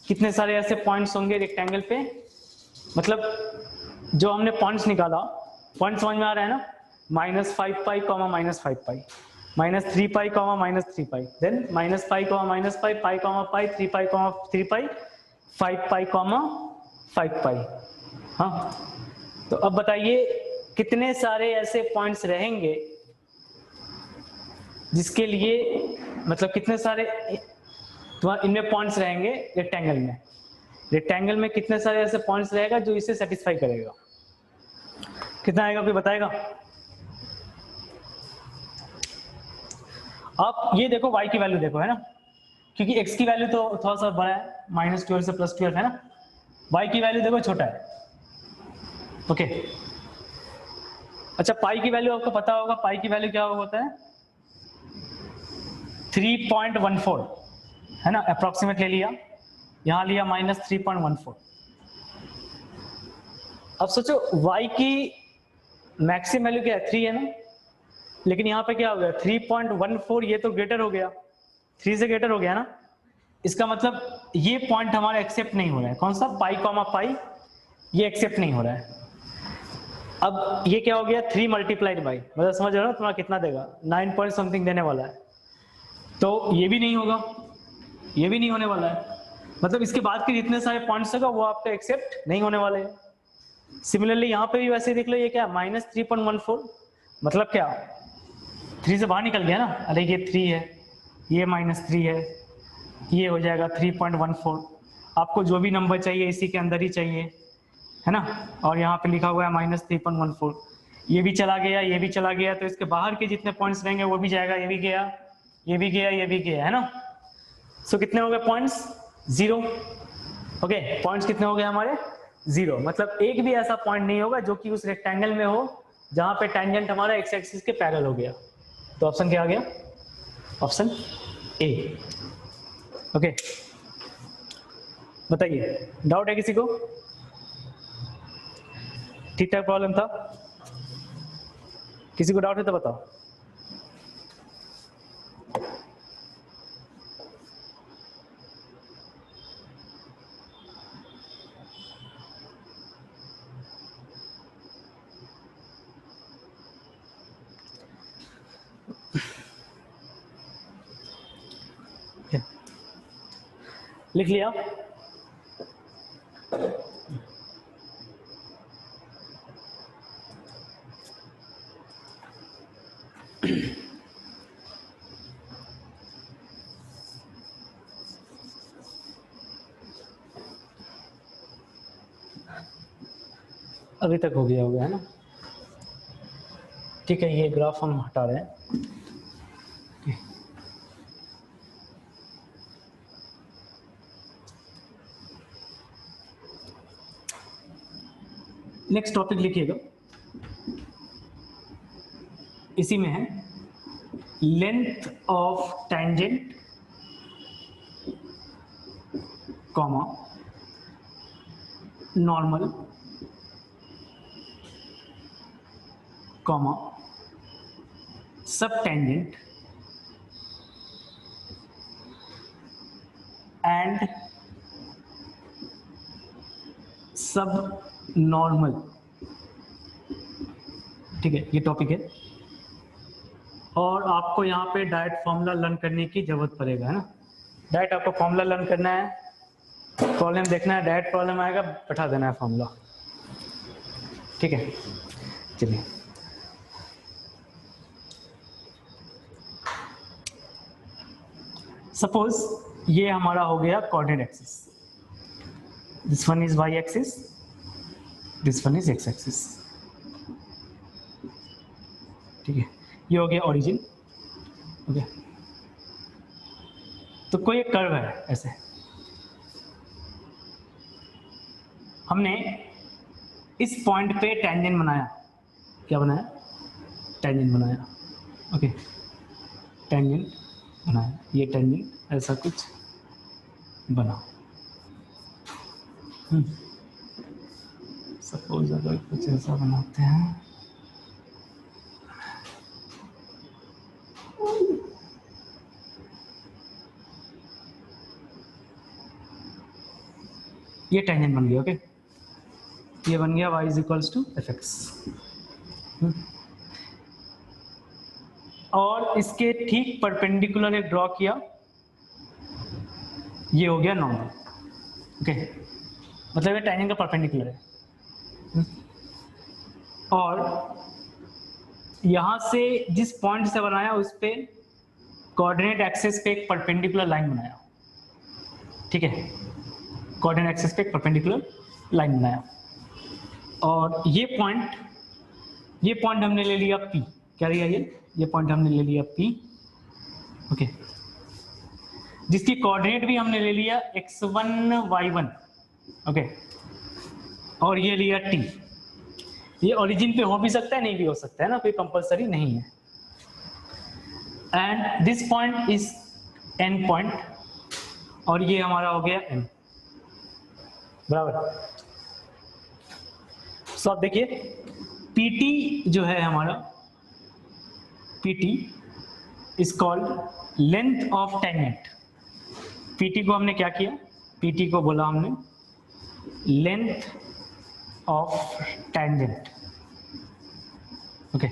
कितने सारे ऐसे पॉइंट्स होंगे रेक्टेंगल पे, मतलब जो हमने पॉइंट्स निकाला पॉइंट समझ में आ रहा है ना? -5π, -5π, -3π, -3π, देन -π, -π, π, π, 3π, 3π, 5π, 5π। हाँ, तो अब बताइए कितने सारे ऐसे पॉइंट्स रहेंगे जिसके लिए, मतलब कितने सारे तुम्हारे इनमें पॉइंट्स रहेंगे रेक्टेंगल में। रेक्टेंगल में कितने सारे ऐसे पॉइंट्स रहेगा जो इसे सेटिस्फाई करेगा? कितना आएगा, कोई बताएगा? आप ये देखो y की वैल्यू देखो, है ना, क्योंकि x की वैल्यू तो थोड़ा सा बड़ा है, -12 से +12 है ना, y की वैल्यू देखो छोटा है। ओके, अच्छा पाई की वैल्यू आपको पता होगा, पाई की वैल्यू क्या होता है? 3.14 है ना, अप्रोक्सीमेट ले लिया, यहां लिया -3.14। अब सोचो y की मैक्सिमम वैल्यू क्या है? 3 है ना, लेकिन यहाँ पे क्या हो गया 3.14, ये तो ग्रेटर हो गया, 3 से ग्रेटर हो गया ना, इसका मतलब ये पॉइंट हमारा एक्सेप्ट नहीं हो रहा है। कौन सा? पाई कॉमा पाई, ये एक्सेप्ट नहीं हो रहा है। अब ये क्या हो गया 3 मल्टीप्लाइड बाई, मतलब समझ रहे हो तुम्हारा कितना देगा? 9 पॉइंट समथिंग देने वाला है, तो ये भी नहीं होगा, ये भी नहीं होने वाला है, मतलब इसके बाद के जितने सारे पॉइंट्स होगा वो आपका एक्सेप्ट नहीं होने वाले हैं। सिमिलरली यहाँ पे भी वैसे देख लो, ये क्या -3.14, मतलब क्या 3 से बाहर निकल गया ना, अरे ये 3 है, ये -3 है, ये हो जाएगा 3.14। आपको जो भी नंबर चाहिए इसी के अंदर ही चाहिए, है ना, और यहाँ पे लिखा हुआ है -3.14, ये भी चला गया, ये भी चला गया, तो इसके बाहर के जितने पॉइंट्स रहेंगे वो भी जाएगा, ये भी गया, ये भी गया, ये भी गया, है ना। सो कितने हो गए पॉइंट्स? 0। ओके, पॉइंट्स कितने हो गए हमारे? 0, मतलब एक भी ऐसा पॉइंट नहीं होगा जो कि उस रेक्टेंगल में हो जहां पे टेंजेंट हमारा एक्स एक्सिस के पैरेलल हो गया। तो ऑप्शन क्या आ गया? Option A. ओके, बताइए डाउट है किसी को? ठीक ठाक प्रॉब्लम था? किसी को डाउट है तो बताओ। लिख लिया? अभी तक हो गया है ना? ठीक है, ये ग्राफ हम हटा रहे हैं। नेक्स्ट टॉपिक लिखिएगा, इसी में है length of tangent comma normal comma सब टेंजेंट एंड सब नॉर्मल। ठीक है, ये टॉपिक है, और आपको यहाँ पे डायरेक्ट फॉर्मूला लर्न करने की जरूरत पड़ेगा, है ना। डायरेक्ट आपको फॉर्मूला लर्न करना है, प्रॉब्लम देखना है, डायरेक्ट प्रॉब्लम आएगा बैठा देना है फॉर्मूला। ठीक है, चलिए सपोज ये हमारा हो गया coordinate axis, this one is y axis, this one is x axis. ठीक है, ये हो गया ओरिजिन। ओके, तो कोई एक कर्व है ऐसे, हमने इस पॉइंट पे टेंजेंट बनाया। क्या बनाया? टेंजेंट बनाया। ओके, टेंजेंट बनाया, ये टेंजेंट ऐसा कुछ बना। सपोज अगर कुछ ऐसा बनाते हैं, ये टेंजेंट बन गया। ओके, ये बन गया y is equals to f x. और इसके ठीक परपेंडिकुलर एक ड्रॉ किया, ये हो गया नॉर्मल। ओके, मतलब ये टैंजेंट का परपेंडिकुलर है। और यहां से जिस पॉइंट से बनाया उस पे कोऑर्डिनेट एक्सिस पे एक परपेंडिकुलर लाइन बनाया, ठीक है, कोऑर्डिनेट एक्सिस पे एक परपेंडिकुलर लाइन बनाया। और ये पॉइंट हमने ले लिया P, क्या लिया ये पॉइंट हमने ले लिया P, ओके, जिसकी कोऑर्डिनेट भी हमने ले लिया x1 y1, ओके, और ये लिया T। ये ओरिजिन पे हो भी सकता है, नहीं भी हो सकता है ना, कोई कंपलसरी नहीं है। And this point is an point, और ये हमारा हो गया M, बराबर। सो आप देखिए PT जो है हमारा, PT is called length of tangent. PT को हमने क्या किया, PT को बोला हमने लेंथ ऑफ टैंजेंट, ओके।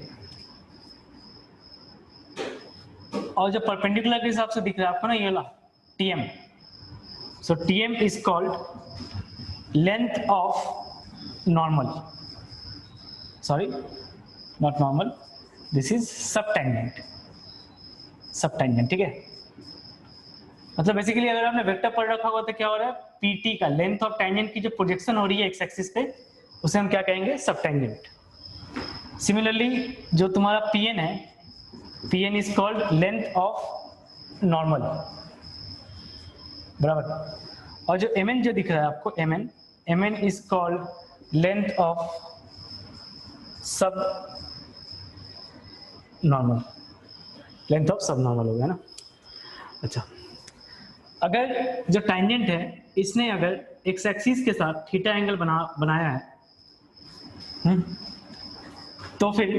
और जो परपेंडिकुलर के हिसाब से दिख रहा है आपको ना ये वाला TM, so TM is called length of normal, sorry not normal, this is subtangent, subtangent, ठीक है। मतलब बेसिकली अगर आपने वेक्टर पढ़ रखा होगा तो क्या हो रहा है, PT का लेंथ ऑफ टैंजेंट की जो प्रोजेक्शन हो रही है एक्स एक्सिस पे, उसे हम क्या कहेंगे, सबटेंजेंट। सिमिलरली जो तुम्हारा PN है, PN is called length of normal, बराबर। और जो MN जो दिख रहा है आपको, MN is called length of सब नॉर्मल, लेंथ ऑफ सब नॉर्मल हो गया ना। अच्छा, अगर जो टैंजेंट है इसने अगर एक्स एक्सिस के साथ थीटा एंगल बनाया है, तो फिर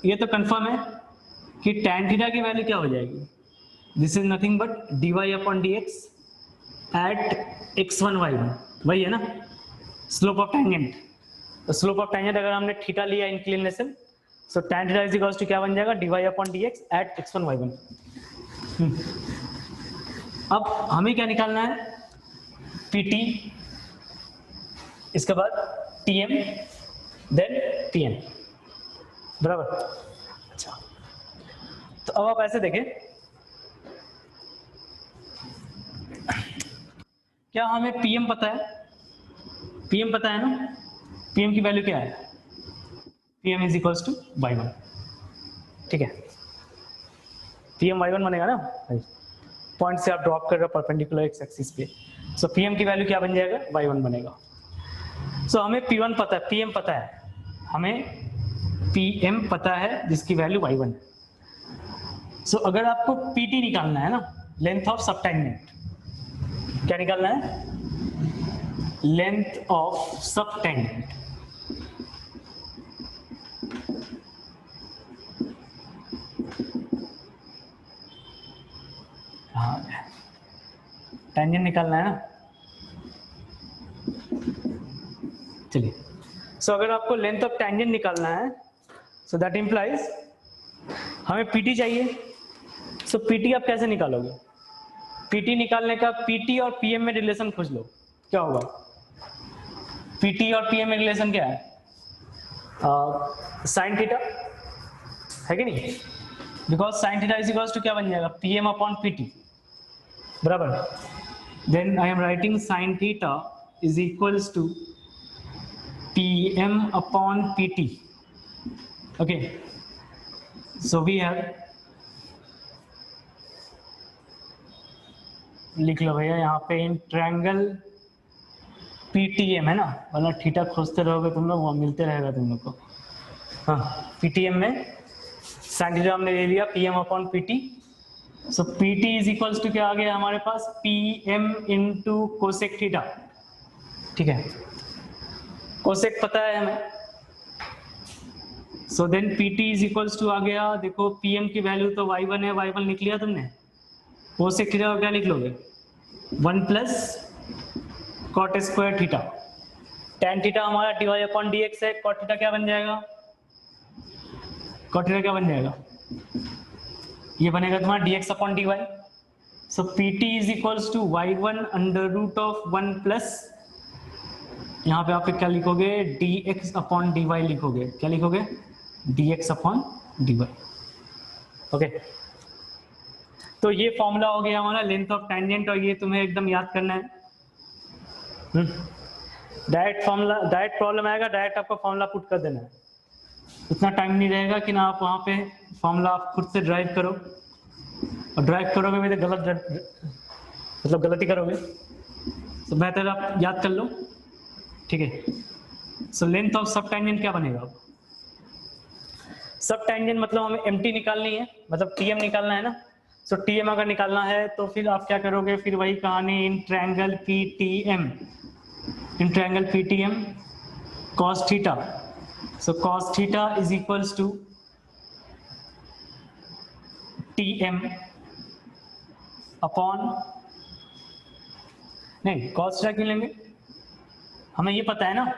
ये तो कंफर्म है कि tan थीटा की वैल्यू क्या हो जाएगी, this is nothing but dy/dx at x1 y1, वही है ना स्लोप ऑफ टैंजेंट। तो स्लोप ऑफ टैंजेंट अगर हमने थीटा लिया inclination, so tan theta is equals to क्या बन जाएगा, dy/dx एट x1 y1। अब हमें क्या निकालना है, PT, इसके बाद TM, देन PN, बराबर। अच्छा, तो अब आप ऐसे देखें, क्या हमें PM पता है, PM पता है ना, PM की वैल्यू क्या है, PM is equals to y1, ठीक है। PM y1 बनेगा ना, पॉइंट से आप ड्रॉप कर रहे हो परपेंडिकुलर एक्स एक्सिस पे, सो PM की वैल्यू क्या बन जाएगा, y1 बनेगा। सो हमें P1 पता है, PM पता है, हमें PM पता है जिसकी वैल्यू y1 है। सो अगर आपको PT निकालना है ना, लेंथ ऑफ सबटेंजेंट, क्या निकालना है, लेंथ ऑफ सबटेंजेंट, टेंजेंट निकालना है ना। चलिए, सो अगर आपको लेंथ ऑफ टेंजेंट निकालना है, सो दैट इंप्लाइज हमें PT चाहिए। सो PT आप कैसे निकालोगे, PT निकालने का PT और PM में रिलेशन खोज लो, क्या होगा, PT और PM में रिलेशन क्या है, साइन थीटा है कि नहीं, because sine theta is equals to क्या बन जाएगा, PM/PT, बराबर। Then I am writing sine theta is equals to PM/PT, okay. So we have, लिख लो भैया यहाँ पे, इन ट्रायंगल PTM है ना, वरना थीटा खोजते रहोगे तुम लोग, वहाँ मिलते रहेगा तुम लोग को। हाँ, PTM में साइन थीटा हमने ले लिया PM/PT, so PT is equals to क्या आ गया हमारे पास, PM इंटू कोसेक थीटा, ठीक है, कोसेक पता है हमें। So then PT is equals to आ गया, देखो PM की वैल्यू तो y1 है, y1 लिख लिया तुमने, कोसेक थीटा क्या लिख लोगे, 1 plus cot square theta, tan theta हमारा dy/dx है, कॉट थीटा क्या बन जाएगा, कॉट थीटा क्या बन जाएगा, ये बनेगा तुम्हारा dx upon dy। So pt is equals to y1 under root of 1 plus, यहाँ पे आप क्या लिखोगे, dx अपॉन dy लिखोगे। क्या लिखोगे, dx अपॉन dy। ओके, तो ये फॉर्मूला हो गया हमारा लेंथ ऑफ टेंजेंट, और ये तुम्हें एकदम याद करना है। डायरेक्ट फॉर्मूला, डायरेक्ट प्रॉब्लम आएगा, डायरेक्ट आपको फॉर्मूला पुट कर देना है। इतना टाइम नहीं रहेगा कि ना आप वहाँ पे फॉर्मूला आप खुद से ड्राइव करो, और ड्राइव करोगे भी तो गलत, मतलब गलती करोगे, तो बेहतर आप याद कर लो। ठीक है, सो लेंथ ऑफ सब टेंजेंट क्या बनेगा, सब टेंजेंट मतलब हमें एमटी निकालनी है, मतलब टीएम निकालना है ना। सो टीएम अगर निकालना है तो फिर आप क्या करोगे, फिर वही कहानी, in triangle PTM, in triangle PTM cos theta, so cos theta is equals to TM upon, नहीं cos थीटा क्यों लेंगे, हमें ये पता है ना,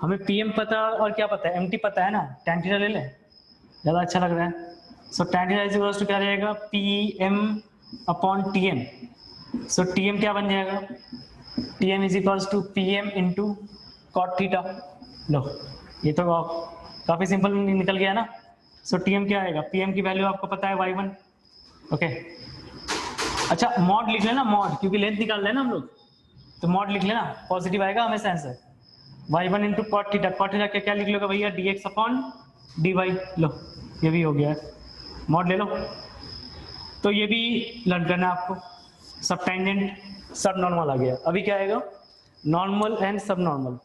हमें पीएम पता और क्या पता है, एमटी पता है ना, tan थीटा ले लें, ज़्यादा अच्छा लग रहा है। So tan theta is equals to क्या रहेगा, PM upon TM. So TM क्या बन जाएगा, TM is equals to PM into cot theta. लो ये तो काफ़ी सिंपल निकल गया ना। सो टीएम क्या आएगा, पीएम की वैल्यू आपको पता है y1। ओके, अच्छा मॉड लिख लेना, मॉड, क्योंकि लेंथ निकाल रहे हैं ना हम लोग, तो मॉड लिख लेना, पॉजिटिव आएगा हमेशा answer. y1 into cot theta, cot theta क्या लिख लोगे भैया, dx अपॉन dy। लो ये भी हो गया, मॉड ले लो। तो ये भी लर्न करना है आपको, सब टेंजेंट सब नॉर्मल आ गया। अभी क्या आएगा, नॉर्मल एंड सब नॉर्मल,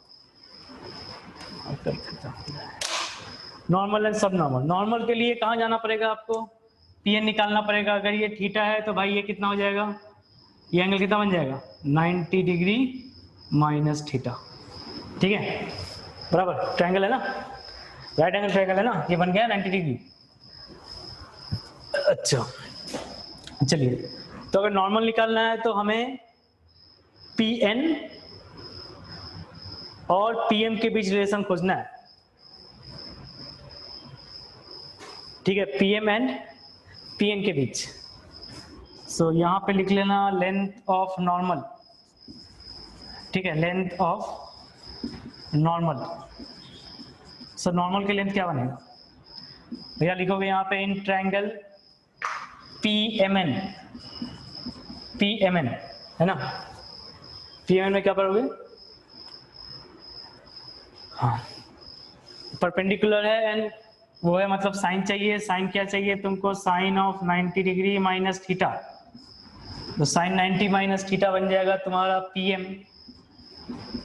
नॉर्मल एंड सब नॉर्मल। नॉर्मल के लिए कहाँ जाना पड़ेगा आपको, पीएन निकालना पड़ेगा। अगर ये थीटा है तो भाई ये कितना हो जाएगा, ये एंगल कितना बन जाएगा, 90 डिग्री माइनस थीटा। ठीक है, बराबर, ट्रायंगल है ना, राइट एंगल ट्रायंगल है ना, ये बन गया 90 डिग्री। अच्छा चलिए, तो अगर नॉर्मल निकालना है तो हमें पीएन और पीएम के बीच रिलेशन खोजना है। ठीक है, पीएम एंड पीएन के बीच। सो यहां पे लिख लेना लेंथ ऑफ नॉर्मल। ठीक है, length of normal. So normal की लेंथ क्या बनेगा भैया, लिखोगे यहां पे इन ट्रायंगल पीएमएन, पीएमएन है ना, पीएमएन में क्या करोगे, हाँ परपेंडिकुलर है एंड वो है, मतलब साइन चाहिए। साइन क्या चाहिए तुमको, sine of 90 degree minus theta. तो साइन 90 माइनस थीटा बन जाएगा तुम्हारा पीएम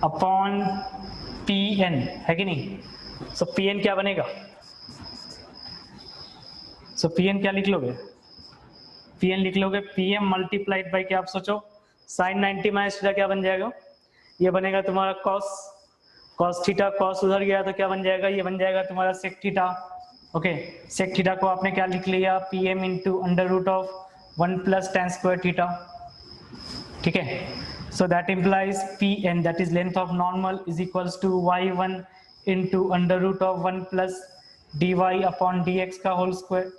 अपॉन पीएन, है कि नहीं। सो पीएन क्या बनेगा, सो पीएन क्या लिख लोगे, पीएन लिख लोगे पीएम मल्टीप्लाइड बाई, क्या आप सोचो, साइन 90 माइनस थीटा क्या बन जाएगा, ये बनेगा तुम्हारा कॉस, कॉस थीटा, कॉस उधर गया तो क्या बन जाएगा, ये बन जाएगा तुम्हारा sec theta. Okay, sec theta को आपने क्या लिख लिया, PM into under root of 1 plus tan square theta. ठीक है, so that implies PN that is length of normal is equals to y1 into under root of 1 plus dy upon dx का होल स्क्वायर।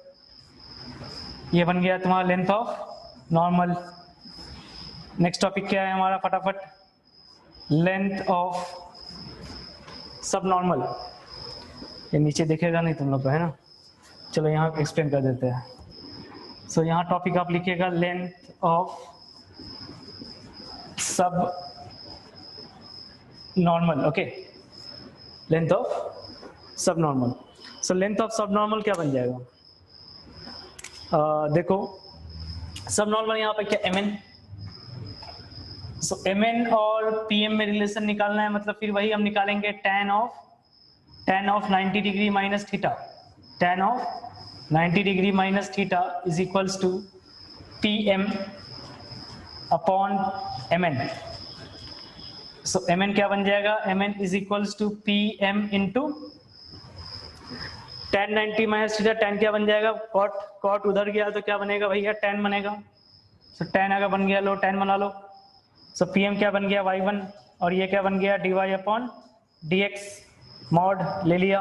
ये बन गया तुम्हारा length of normal. Next topic क्या है हमारा, फटाफट, लेंथ ऑफ सब नॉर्मल। ये नीचे दिखेगा नहीं तुम लोग को, है ना, चलो यहाँ एक्सप्लेन कर देते हैं। सो यहाँ टॉपिक आप लिखिएगा लेंथ ऑफ सब नॉर्मल। ओके, लेंथ ऑफ सब नॉर्मल। सो लेंथ ऑफ सब नॉर्मल क्या बन जाएगा, देखो सब नॉर्मल यहाँ पे क्या mn, सो mn और pm में रिलेशन निकालना है, मतलब फिर वही हम निकालेंगे tan of 90 degree minus theta, tan of 90 degree minus theta is equals to pm upon mn। So mn क्या बन जाएगा, mn is equals to pm into tan 90 minus theta, tan क्या बन जाएगा, कॉट, कॉट उधर गया तो क्या बनेगा भैया, tan बनेगा। सो tan अगर बन गया, लो tan बना लो। सो pm क्या बन गया, y1, और ये क्या बन गया, dy अपॉन dx, मॉड ले लिया,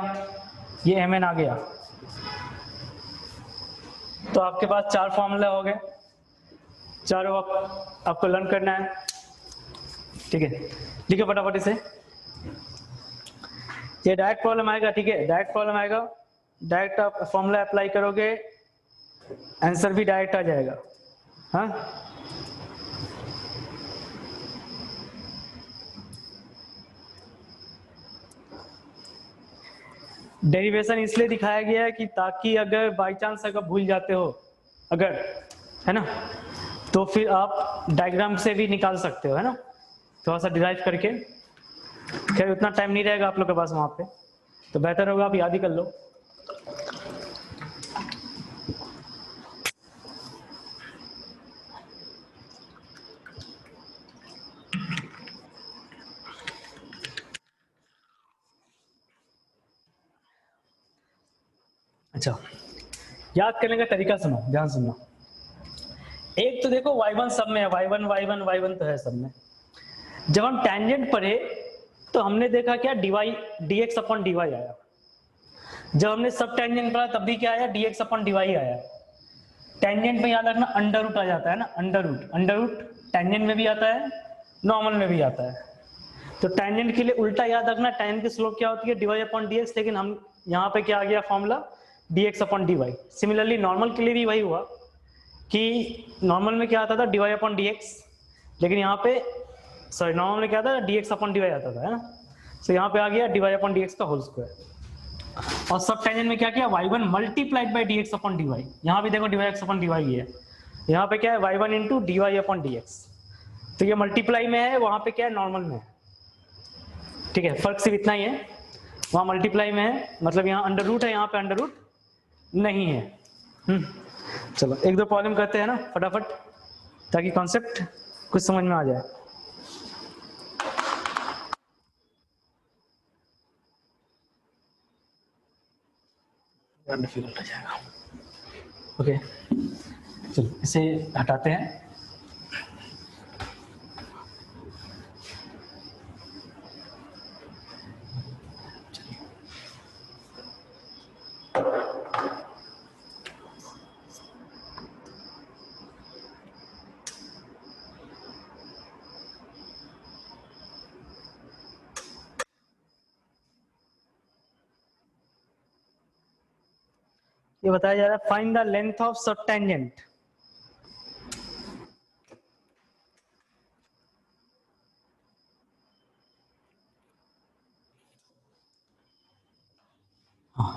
ये mn आ गया। तो आपके पास 4 फॉर्मूला हो गए, चारों आपको लर्न करना है, ठीक है। लिखो फटाफट इसे। ये डायरेक्ट प्रॉब्लम आएगा, ठीक है, डायरेक्ट प्रॉब्लम आएगा, डायरेक्ट आप फॉर्मूला अप्लाई करोगे, आंसर भी डायरेक्ट आ जाएगा। हाँ, डेरिवेशन इसलिए दिखाया गया है कि ताकि अगर बाई चांस अगर भूल जाते हो, अगर, है ना, तो फिर आप डायग्राम से भी निकाल सकते हो, है ना, थोड़ा सा डिराइव करके। खैर उतना टाइम नहीं रहेगा आप लोग के पास वहां पे, तो बेहतर होगा आप याद ही कर लो। अच्छा, याद करने का तरीका सुनो, ध्यान सुनना। एक तो देखो y1 सब में है, y1 तो है सब में। जब हम टेंजेंट पढ़े तो हमने देखा क्या, dx अपॉन dy आया। जब हमने सब टेंजेंट पढ़ा तब भी क्या आया, dx अपॉन dy आया। टेंजेंट में याद रखना अंडर रूट आ जाता है ना, अंडर रूट टेंजेंट में भी आता है, नॉर्मल में भी आता है। तो टेंजेंट के लिए उल्टा याद रखना, टेन की स्लोप क्या होती है, dy अपॉन dx, लेकिन हम यहाँ पे क्या आ गया formula, dx upon dy। Similarly normal के लिए भी वही हुआ कि नॉर्मल में क्या आता था, dy अपॉन dx, लेकिन यहाँ पे सॉरी नॉर्मल में क्या था, dx अपॉन dy आता था, है ना। तो यहाँ पे आ गया dy अपॉन dx का होल स्क्वायर। और सब टेंजेंट में क्या किया, y1 multiplied by dx upon dy। यहाँ भी देखो dx अपॉन dy ही है, यहाँ पे क्या है y1 into dy upon dx। तो ये मल्टीप्लाई में है, वहां पे क्या है नॉर्मल में है, ठीक है, फर्क सिर्फ इतना ही है, वहां मल्टीप्लाई में है, मतलब यहाँ अंडर रूट है, यहाँ पे अंडर रूट नहीं है। चलो एक दो प्रॉब्लम करते हैं ना फटाफट, ताकि कॉन्सेप्ट कुछ समझ में आ जाए। डिफिकल्ट हो जाएगा, ओके। चलो इसे हटाते हैं। ये बताया जा रहा है फाइंड द लेंथ ऑफ सब टेंजेंट।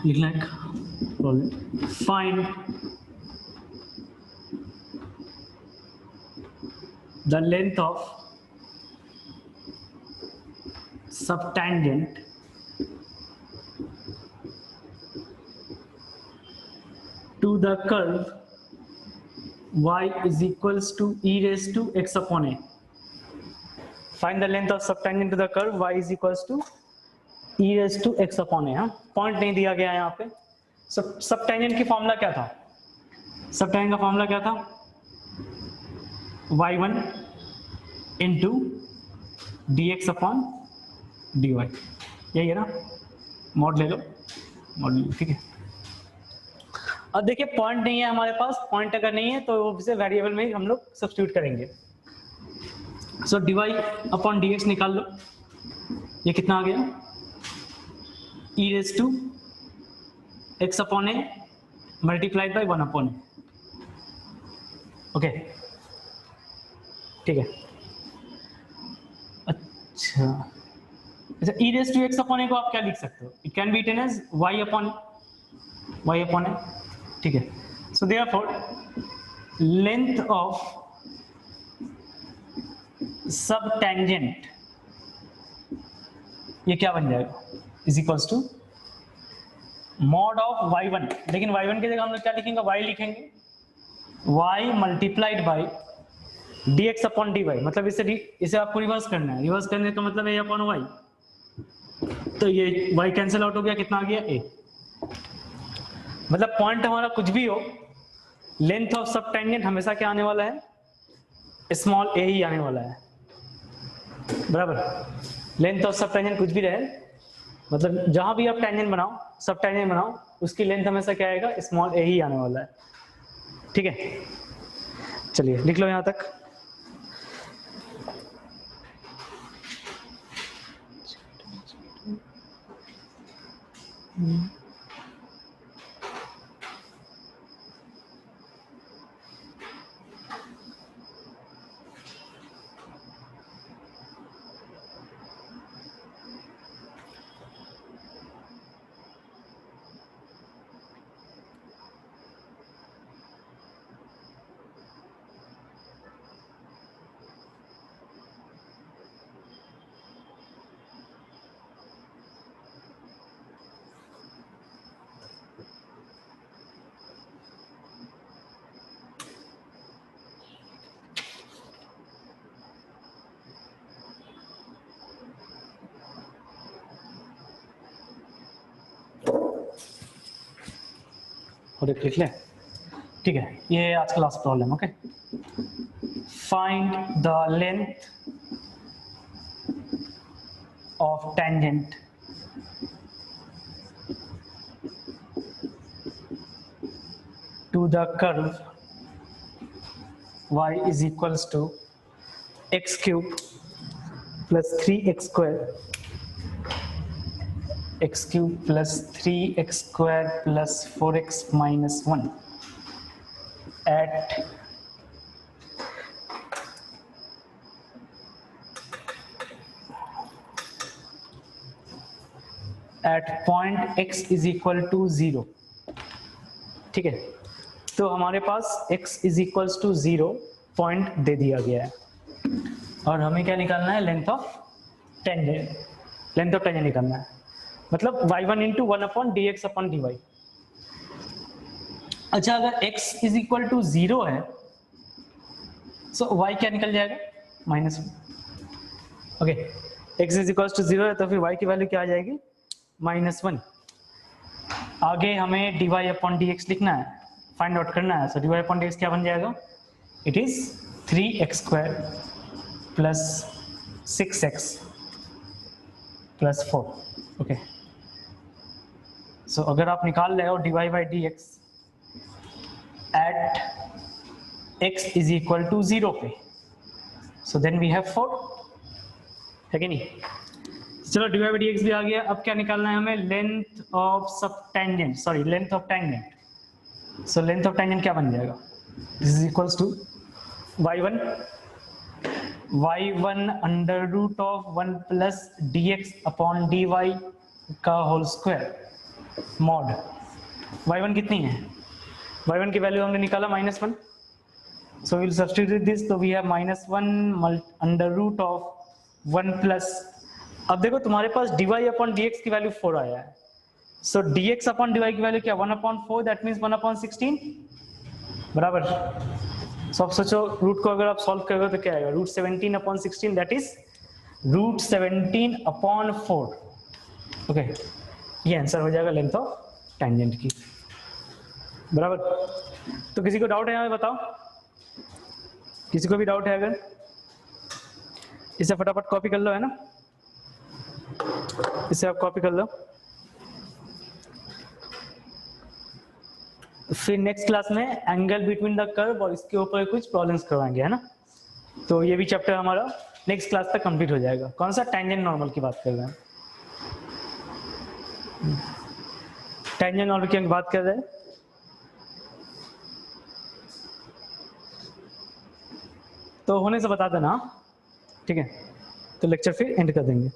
लिखना है find the length of subtangent to the curve y is equals to e raised to x upon a. Find the length of subtangent to the curve y is equals to e raised to x upon a। हाँ, पॉइंट नहीं दिया गया है यहाँ पे। सबटेंजेंट की फॉर्मूला क्या था, सबटेंजेंट का फॉर्मूला क्या था, y1 into dx upon dy, यही है ना, मॉड ले लो, ठीक है। अब देखिए पॉइंट नहीं है हमारे पास, पॉइंट अगर नहीं है तो इसे वेरिएबल में ही हम लोग सब्स्टिट्यूट करेंगे। सो dy अपॉन dx निकाल लो, ये कितना आ गया, e raise to x upon a multiplied by 1 upon a, okay, ठीक है। अच्छा, e raise to x upon a को आप क्या लिख सकते हो, it can be written as y upon a, ठीक है। सो देयरफॉर लेंथ ऑफ सब टेंजेंट ये क्या बन जाएगा, is equals to mod of y1, लेकिन y1 की जगह हम लोग क्या लिखेंगे, y लिखेंगे, y multiplied by dx upon dy, मतलब इसे आपको रिवर्स करना है, रिवर्स करने का मतलब a अपॉन y, तो ये y कैंसिल आउट हो गया, कितना आ गया a। मतलब पॉइंट हमारा कुछ भी हो, लेंथ ऑफ सब टेंजेंट हमेशा क्या आने वाला है, स्मॉल a ही आने वाला है, बराबर। लेंथ ऑफ सब टेंजेंट कुछ भी रहे, मतलब जहां भी आप टेंजेंट बनाओ, सब टेंजेंट बनाओ, उसकी लेंथ हमेशा क्या आएगा, स्मॉल ए ही आने वाला है। ठीक है, चलिए लिख लो यहां तक। और एक लिख लें, ठीक है, ये आज का last problem. Okay, find the length of tangent to the curve y is equals to x cube plus 3x square, x cube plus 3x square plus 4x minus 1 at point x is equal to 0। ठीक है, तो हमारे पास x is equals to 0 point दे दिया गया है और हमें क्या निकालना है, length of tangent, length of tangent निकालना है, मतलब y1 इंटू 1/dx/dy। अच्छा, अगर x इज इक्वल टू 0 है तो y क्या निकल जाएगा, -1। Okay, x is equal to 0 है तो फिर y की वैल्यू क्या आ जाएगी, -1। आगे हमें dy/dx लिखना है, फाइंड आउट करना है। सो dy/dx क्या बन जाएगा, it is 3x square plus 6x plus 4। Okay, so अगर आप निकाल रहे हो dy/dx at x is equal to 0 पे, so then we have 4, है कि नहीं। चलो dy/dx भी आ गया। अब क्या निकालना है हमें, लेंथ ऑफ सब tangent, sorry length of tangent. So length of tangent क्या बन जाएगा, this is equals to y1 under root of 1 plus dx/dy का होल स्क्वायर मॉड। y1 कितनी है, y1 की वैल्यू हमने निकाला -1, सो विल सब्स्टिट्यूट दिस, तो we have -1 under root of 1 plus, अब देखो तुम्हारे पास dy/dx की वैल्यू 4 आया है, सो dx/dy की वैल्यू क्या, 1/4, दैट मीन्स 1/16 बराबर। सो अब सोचो रूट को अगर आप सॉल्व करोगे तो क्या आएगा, √17/16, दैट इज √17/4। ओके, ये आंसर हो जाएगा लेंथ ऑफ टेंजेंट की, बराबर। तो किसी को डाउट है यहाँ बताओ, किसी को भी डाउट है अगर, इसे फटाफट कॉपी कर लो, है ना, इसे आप कॉपी कर लो। फिर नेक्स्ट क्लास में एंगल बिटवीन द कर्व और इसके ऊपर कुछ प्रॉब्लम्स करवाएंगे, है ना। तो ये भी चैप्टर हमारा नेक्स्ट क्लास तक कंप्लीट हो जाएगा। कौन सा, टेंजेंट नॉर्मल की बात कर रहे हैं, टेंजेंट नॉर्मल की बात कर रहे हैं। तो होने से बता देना, ठीक है, तो लेक्चर फिर एंड कर देंगे।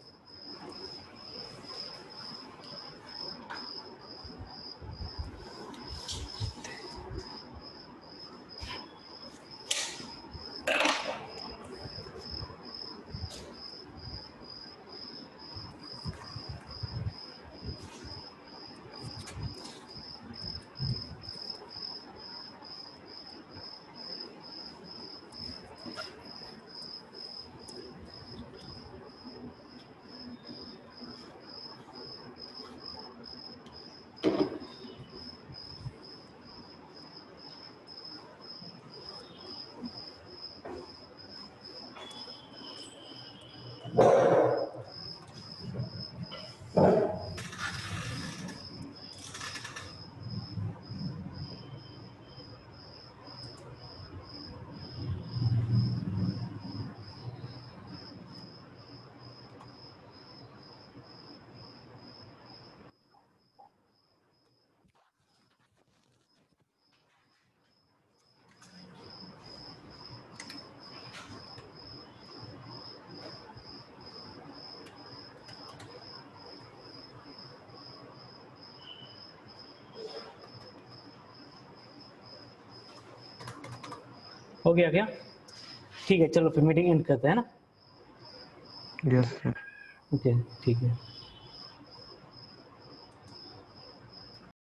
हो गया क्या? ठीक है, चलो फिर मीटिंग एंड करते हैं ना। Yes sir. ओके ठीक है।